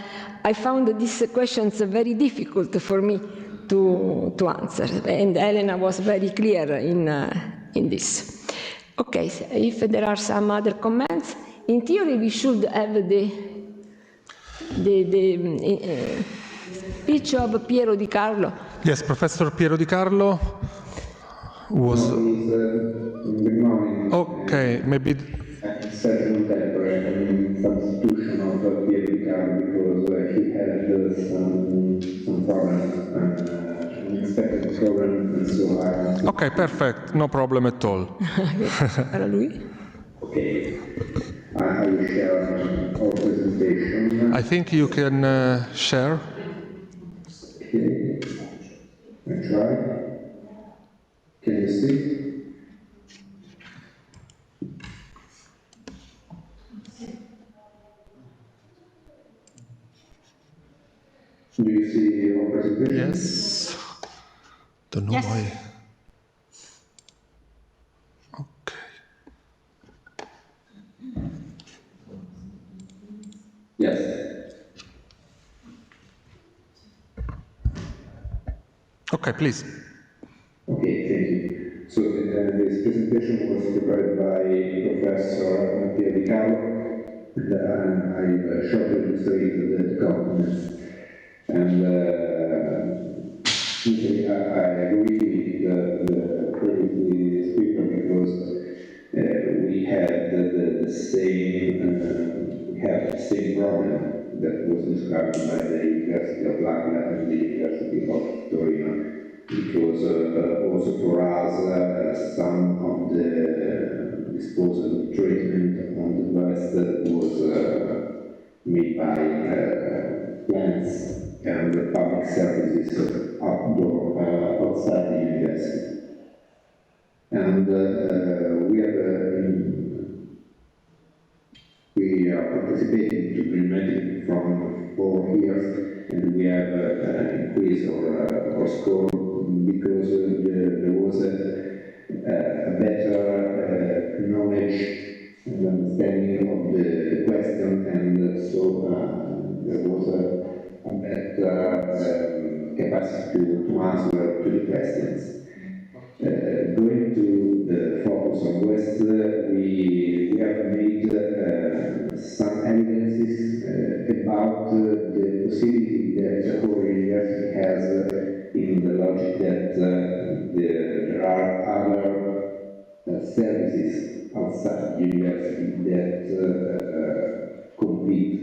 I found these questions very difficult for me to answer. And Elena was very clear in this. Okay, so if there are some other comments, in theory we should have the speech of Piero Di Carlo. Yes, Professor Piero Di Carlo was... Okay, maybe... Substitution of Piero Di Carlo because he had some problems, unexpected problems, and so I... Okay, perfect, no problem at all. Okay, I will share our presentation. I think you can share. Okay, I try. Can you see? Do you see our presentation? Yes. Don't know why. Okay. Yes. Okay, please. Okay, thank you. So this presentation was prepared by Professor Piero Di Carlo, and I shortly illustrated the documents. And I agree with the previous speaker because we had the same problem that was described by the University of L'Aquila and the University of Torino. It was also for us some of the disposal treatment on the West was made by plants and the public services outside the university. And we are participating to GreenMetric from 4 years, and we have increased our score because there was a better knowledge and understanding of the question, and so there was a better capacity to answer to the questions. Going to the focus on West, we have made some evidences about the possibility that our university has in the logic that there are other services outside the university that complete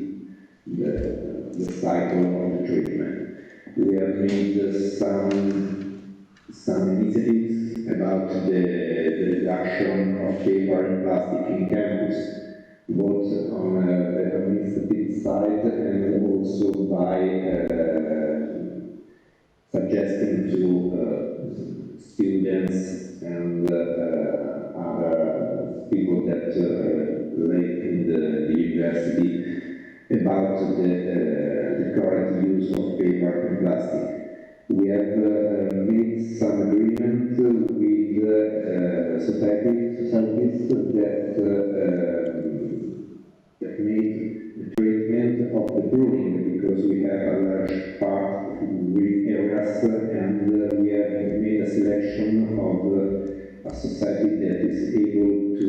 the cycle of the treatment. We have made some initiatives about the reduction of paper and plastic in campus, both on the administrative side and also by suggesting to students and other people that live in the university about the correct use of paper and plastic. We have made some agreement with societies that made the treatment of the pruning, because we have a large part of green areas, and we have made a selection of a society that is able to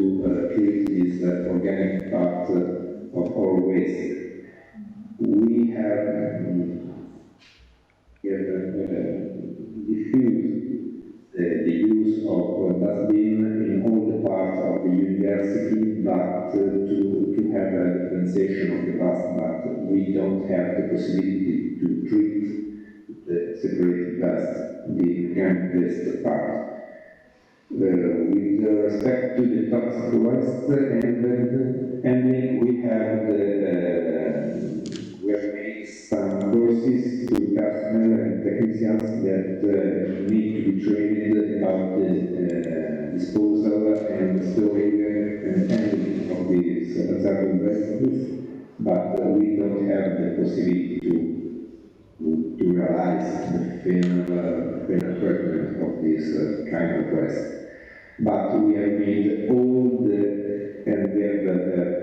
treat this organic part of our waste. We have diffused the use of dustbin in all the parts of the university, but to have a differentiation of the dust, but we don't have the possibility to treat the separated dust, the organic waste part. With respect to the toxic waste handling, we have we have made some courses to personnel and technicians that need to be trained about the disposal and storing and handling of these hazardous wastes, but we don't have the possibility to realize the final treatment of this kind of waste. But we have made all the, and we have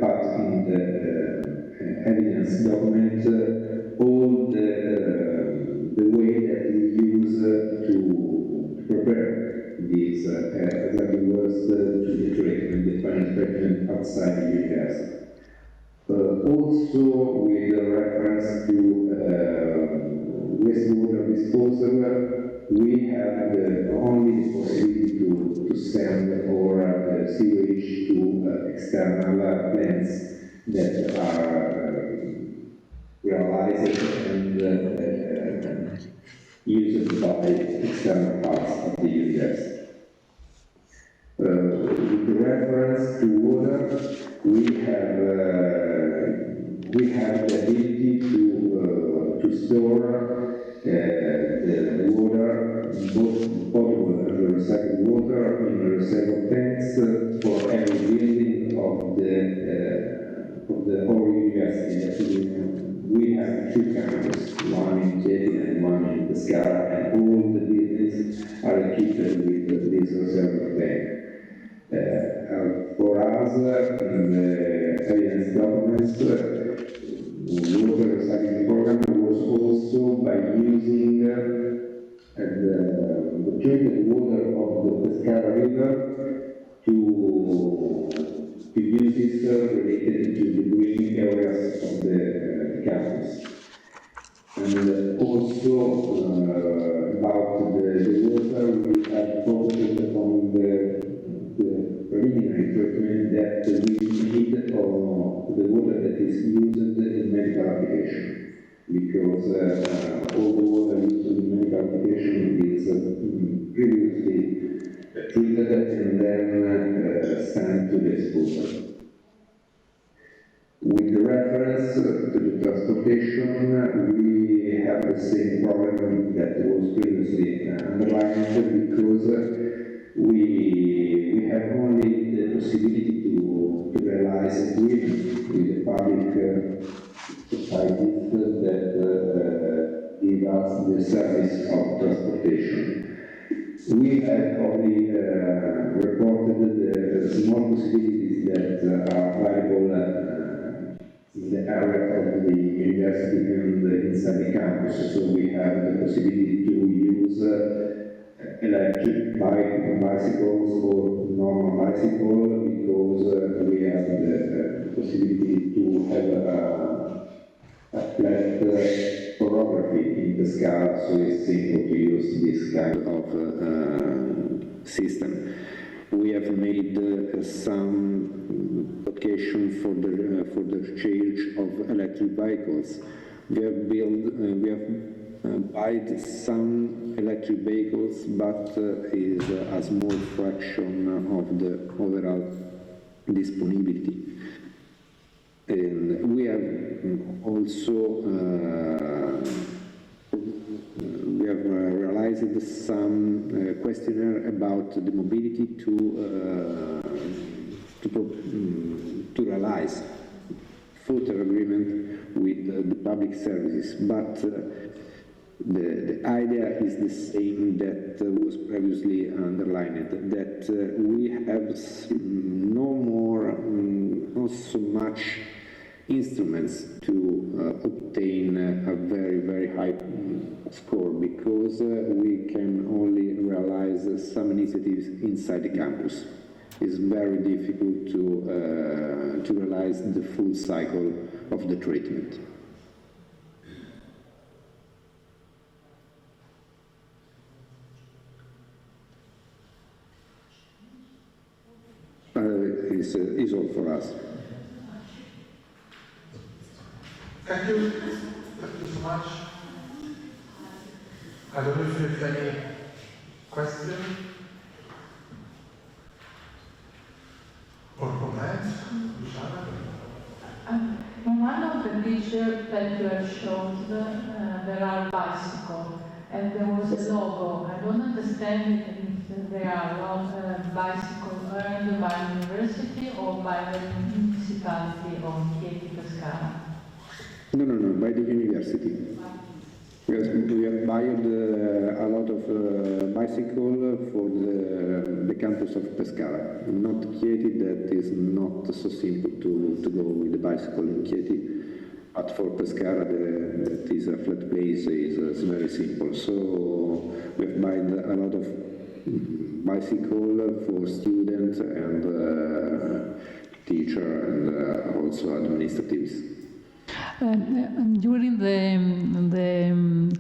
put in the evidence document all the way that we use to prepare these hazardous waste to the treatment, the final treatment outside the university. Also, with reference to wastewater disposal, we have only the possibility to send our sewage to external plants that are realized and used by external parts of the university. With reference to water, we have the ability to store the water, both potable and recycled water, in recycled tanks for every building of the whole university. We have two campuses, one in Chieti and one in Pescara, and all the buildings are equipped with this reservoir tank. For us, in the evidence documents, the water recycling program was also by using the treated water of the Pescara River to uses related to the green areas of the campus. And also about the water, we have focused on the preliminary treatment that we need of the water that is used in medical application, because all the water used in medical application is previously treated and then sent to the disposal. With reference to the transportation, we have the same problem that was previously underlined, because we have only the possibility to realize agreement with the public societies that give us the service of transportation. We have only reported the small possibilities that are available in the area of the university and inside the campus. So we have the possibility to use electric bicycles or normal bicycle, because we have the possibility to have a flat orography in the sky, so it's simple to use this kind of system. We have made some application for the charge of electric vehicles. We have built some electric vehicles, but is a small fraction of the overall disponibility. And we have also we have realized some questionnaire about the mobility to realize further agreement with the public services, but the idea is the same that was previously underlined, that we have not so much instruments to obtain a very, very high score, because we can only realize some initiatives inside the campus. It's very difficult to realize the full cycle of the treatment. Is all for us. Thank you. Thank you so much. I don't know if you have any question or comment. In one of the picture that you have shown, there are bicycles, and there was a logo. I don't understand if there are bicycles earned by the university or by the municipality of Chieti Pescara. No, by the university. We have bought a lot of bicycle for the campus of Pescara. Not Chieti, that is not so simple to go with the bicycle in Chieti, but for Pescara, that is a flat base, is very simple. So we have bought a lot of bicycle for students and teacher and also administratives. During the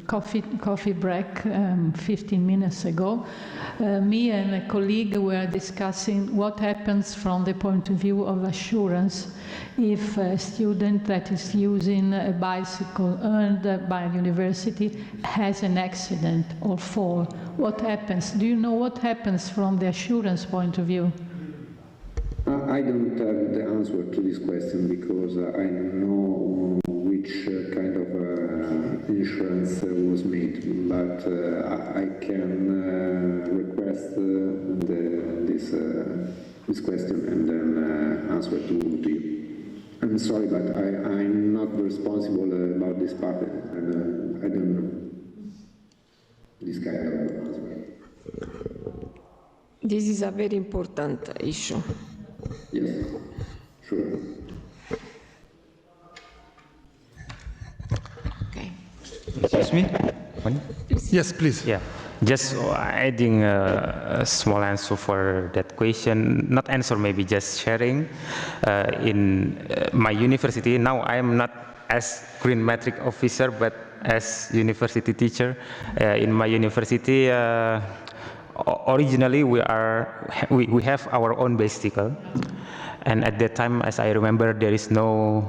coffee break 15 minutes ago, me and a colleague were discussing what happens from the point of view of assurance if a student that is using a bicycle earned by the university has an accident or fall. What happens? Do you know what happens from the assurance point of view? I don't have the answer to this question because I know which kind of insurance was made, but I can request this question and then answer to you. I'm sorry, but I'm not responsible about this part, and I don't know this kind of answer. This is a very important issue. Yes, sure. Okay. Excuse me? Yes, please. Yeah, just adding a small answer for that question. Not answer, maybe just sharing. In my university, now I am not as GreenMetric officer, but as university teacher. In my university, originally we have our own bicycle, and at that time, as I remember, there is no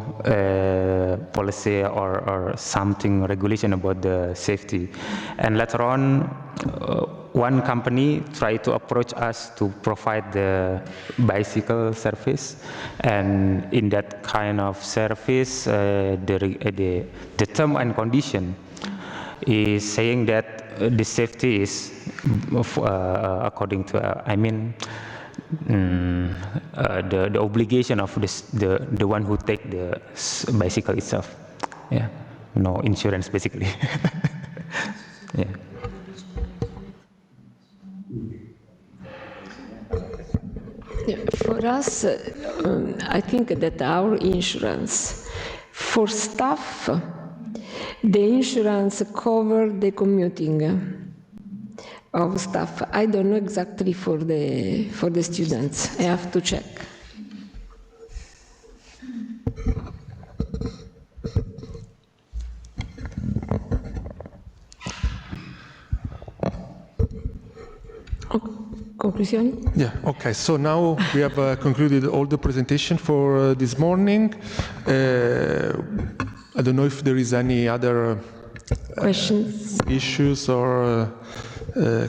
policy or something regulation about the safety. And later on, one company tried to approach us to provide the bicycle service, and in that kind of service, the term and condition is saying that the safety is according to the obligation of the one who take the bicycle itself. Yeah, no insurance basically. Yeah. For us, I think that our insurance for staff, the insurance cover the commuting of staff. I don't know exactly for the students. I have to check. Conclusion? Yeah, okay. So now we have concluded all the presentation for this morning. I don't know if there is any other questions, issues, or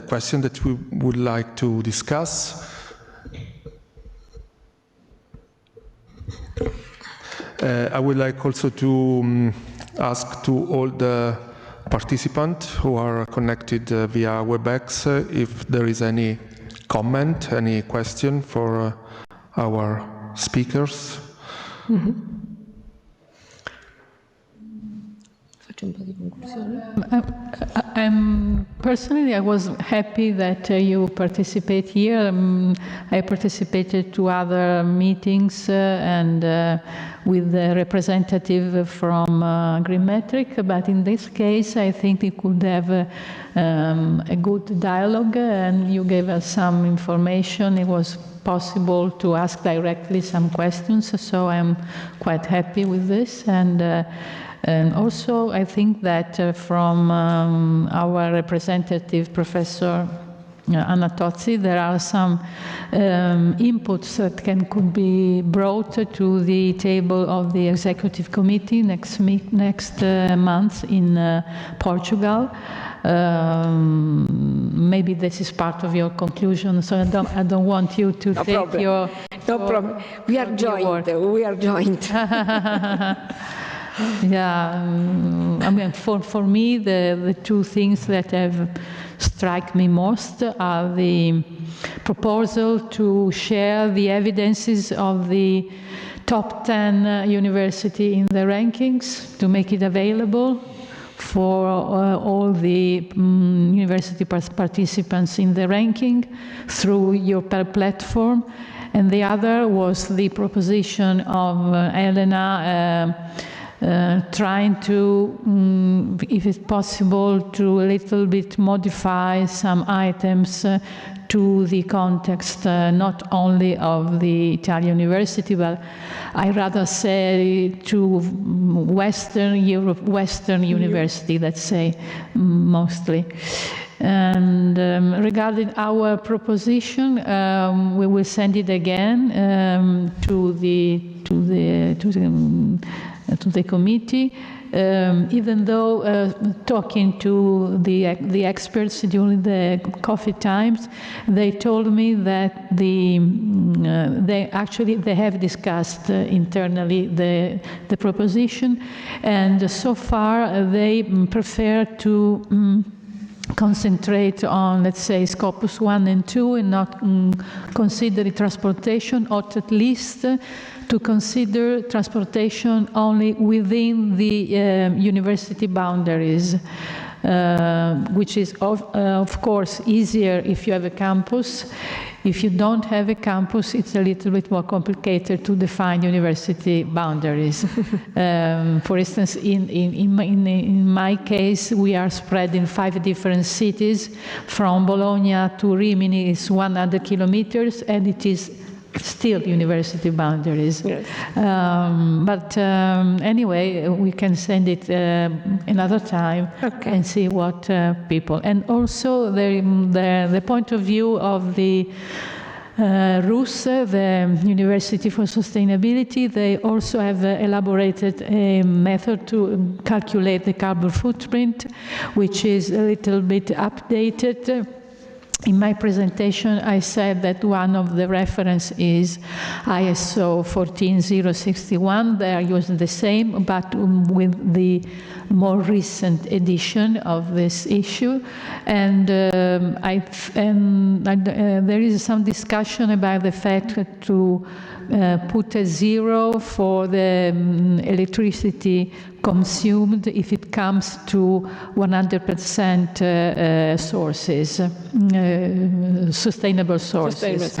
question that we would like to discuss. I would like also to ask to all the participants who are connected via WebEx if there is any comment, any question for our speakers. Mm-hmm. Personally, I was happy that you participate here. I participated to other meetings and with the representative from GreenMetric, but in this case, I think we could have a good dialogue, and you gave us some information. It was possible to ask directly some questions, so I'm quite happy with this. And also, I think that from our representative, Professor Anna Tozzi, there are some inputs that could be brought to the table of the Executive Committee next month in Portugal. Maybe this is part of your conclusion, so I don't want you to take problem. No problem. We are joined. We are joined. Yeah, I mean, for me, the two things that have struck me most are the proposal to share the evidences of the top 10 university in the rankings, to make it available for all the university participants in the ranking through your platform. And the other was the proposition of Elena trying to, if it's possible, to a little bit modify some items to the context not only of the Italian university, but I rather say to Western Europe, Western university, let's say, mostly. And regarding our proposition, we will send it again to the committee. Even though talking to the experts during the coffee times, they told me that they have discussed internally the proposition, and so far they prefer to concentrate on, let's say, Scopus 1 and 2 and not consider transportation, or at least to consider transportation only within the university boundaries, which is of course easier if you have a campus. If you don't have a campus, it's a little bit more complicated to define university boundaries. For instance, in my case, we are spread in 5 different cities. From Bologna to Rimini is 100 kilometers, and it is still university boundaries. Yes. But anyway, we can send it another time and see what people. And also the point of view of the RUS, the University for Sustainability, they also have elaborated a method to calculate the carbon footprint, which is a little bit updated. In my presentation, I said that one of the reference is ISO 14061. They are using the same, but with the more recent edition of this issue. And there is some discussion about the fact to put a 0 for the electricity consumed if it comes to 100% sources, sustainable sources.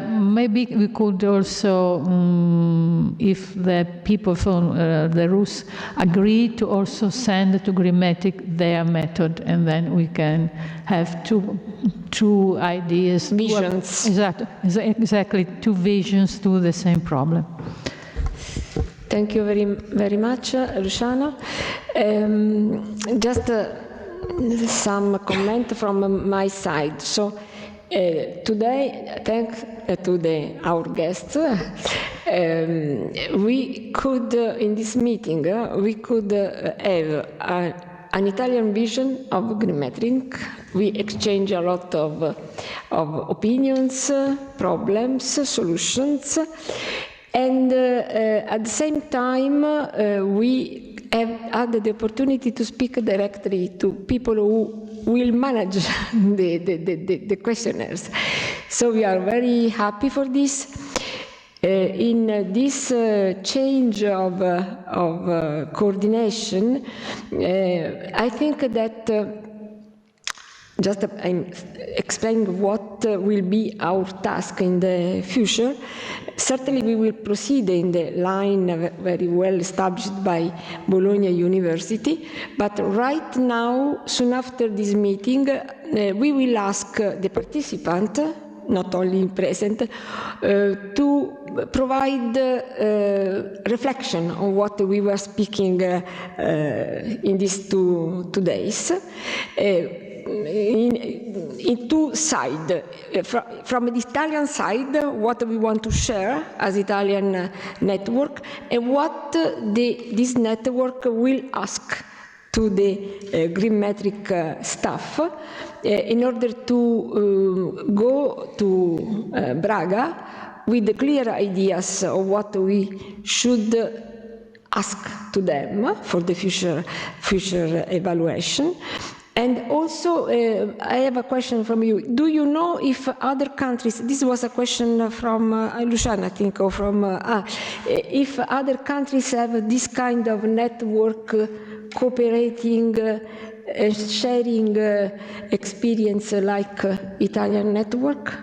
Maybe we could also, if the people from the RUS agree, to also send to GreenMetric their method, and then we can have two ideas. Visions. Exactly, two visions to the same problem. Thank you very much, Luciana. Just some comment from my side. So today, thanks to our guests, we could, in this meeting, we could have an Italian vision of GreenMetric. We exchange a lot of opinions, problems, solutions. And at the same time, we have had the opportunity to speak directly to people who will manage the questionnaires. So we are very happy for this. In this change of coordination, I think that just I'm explaining what will be our task in the future. Certainly we will proceed in the line very well established by Bologna University, but right now, soon after this meeting, we will ask the participant, not only present, to provide reflection on what we were speaking in these two days. In two sides. From the Italian side, what we want to share as Italian network, and what this network will ask to the GreenMetric staff in order to go to Braga with the clear ideas of what we should ask to them for the future evaluation. And also, I have a question from you. Do you know if other countries, this was a question from Luciana, I think, or from, if other countries have this kind of network cooperating and sharing experience like Italian network?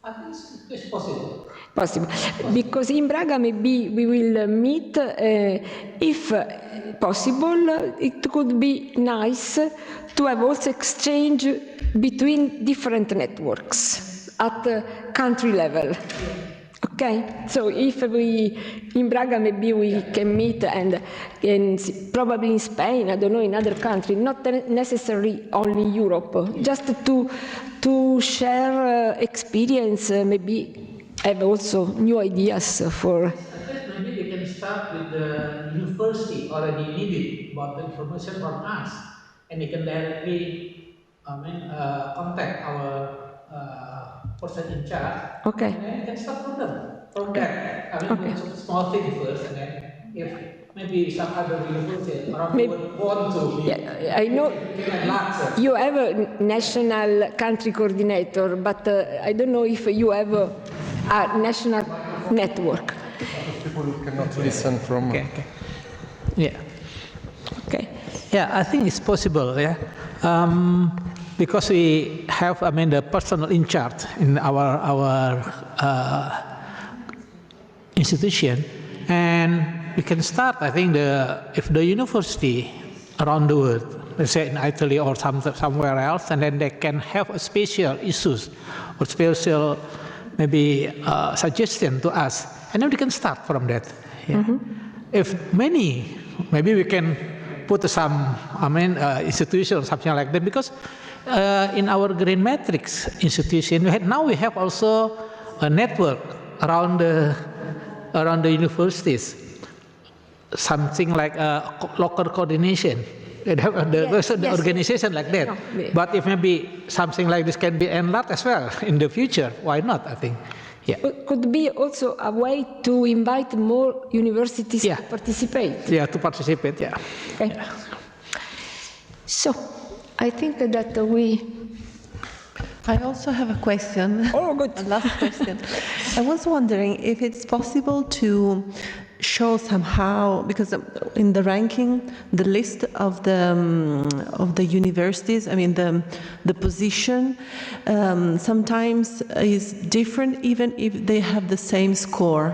I think it's possible. Possible. Because in Braga maybe we will meet, if possible, it could be nice to have also exchange between different networks at country level. Okay, so if we, in Braga maybe we can meet and probably in Spain, I don't know, in other countries, not necessarily only Europe, just to share experience, maybe have also new ideas for. Maybe we can start with the university already needed about the information from us, and they can directly, contact our person in charge. Okay. And then we can start from them. From that, okay. Some small thing first, and then if maybe some other university around the world want to. Yeah, I know you have a national country coordinator, but I don't know if you have a national network. People who cannot listen from. Okay. Yeah. Okay. Yeah, I think it's possible. Yeah. Because we have, the personal in charge in our institution, and we can start. I think if the university around the world, let's say in Italy or somewhere else, and then they can have a special issues or special maybe suggestion to us, and then we can start from that. Yeah. Mm-hmm. If many, maybe we can put some, institution or something like that, because in our GreenMetric institution, now we have also a network around the universities, something like local coordination. They have the organization like that. No, but if maybe something like this can be enlarged as well in the future, why not? I think. Yeah. It could be also a way to invite more universities to participate. Yeah, to participate. Yeah. Okay. Yeah. So, I think that I also have a question. Oh, good. A last question. I was wondering if it's possible to show somehow, because in the ranking, the list of the universities, the position sometimes is different, even if they have the same score,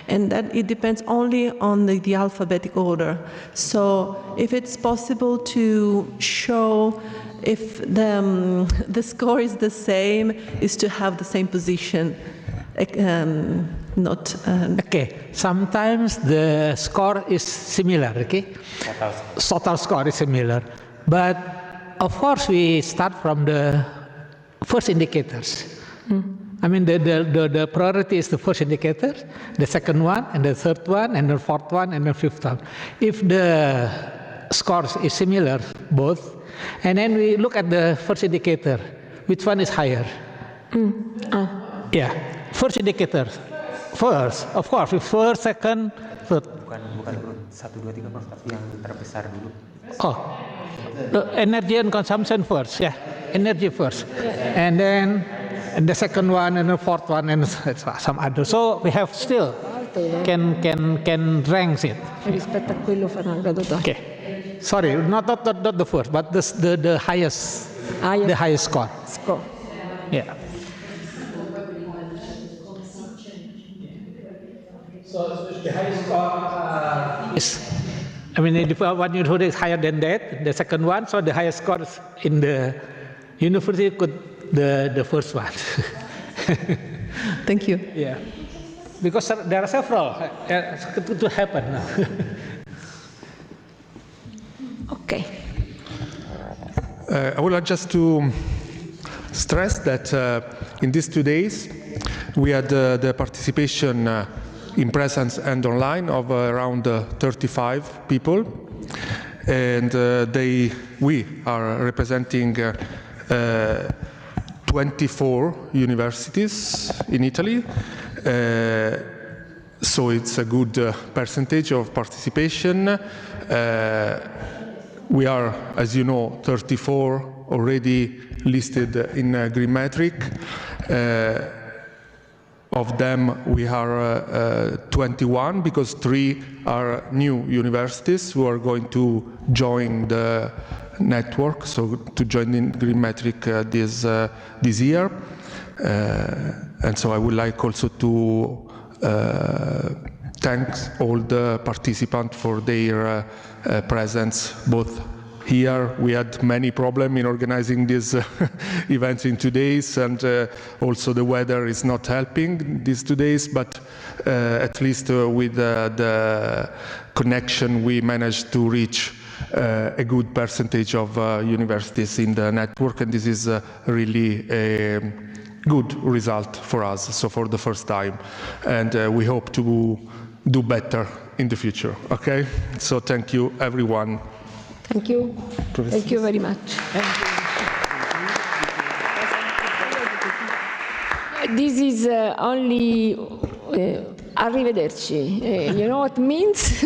and that it depends only on the alphabetic order. So, if it's possible to show if the score is the same, is to have the same position. Okay, sometimes the score is similar, okay? Total score is similar. But of course we start from the first indicators. The priority is the first indicator, the second one, and the third one, and the fourth one, and the fifth one. If the scores is similar, both, and then we look at the first indicator, which one is higher? Yeah, first indicator. First, of course, first, second, third. Bukan urut 1, 2, 3 first, tapi yang terbesar dulu. Oh, the energy and consumption first, yeah, energy first, and then the second one, and the fourth one, and some other. So we have still can rank it. Rispetto a quello farà graduatorio. Okay, sorry, not the first, but the highest, the highest score. Yeah. So the highest score is, if one university is higher than that, the second one, so the highest score is in the university could the first one. Thank you. Yeah, because there are several to happen now. Okay. I would like just to stress that in these 2 days we had the participation in presence and online of around 35 people, and we are representing 12 24 universities in Italy. So it's a good percentage of participation. We are, as you know, 34 already listed in GreenMetric. Of them, we are 21 because 3 are new universities who are going to join the network, so to join in GreenMetric this year. And so I would like also to thank all the participants for their presence, both here. We had many problems in organizing these events in 2 days, and also the weather is not helping these 2 days, but at least with the connection we managed to reach a good percentage of universities in the network, and this is really a good result for us, so for the first time, and we hope to do better in the future. Okay, so thank you everyone. Thank you. Thank you very much. This is only arrivederci. You know what it means?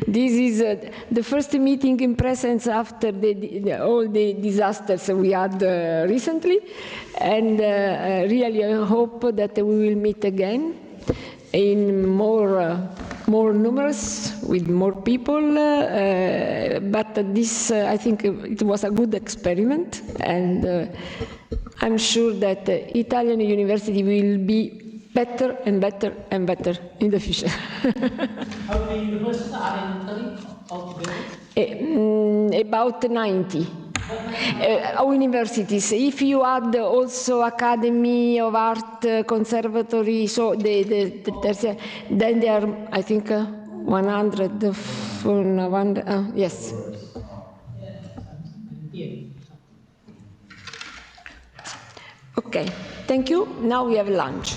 This is the first meeting in presence after all the disasters we had recently, and really I hope that we will meet again in more numerous, with more people, but this, I think it was a good experiment, and I'm sure that Italian university will be better and better and better in the future. How many universities are in Italy altogether? About 90. Universities. If you add also Academy of Art, Conservatory, so then there are, I think, 100. Yes. Okay. Thank you. Now we have lunch.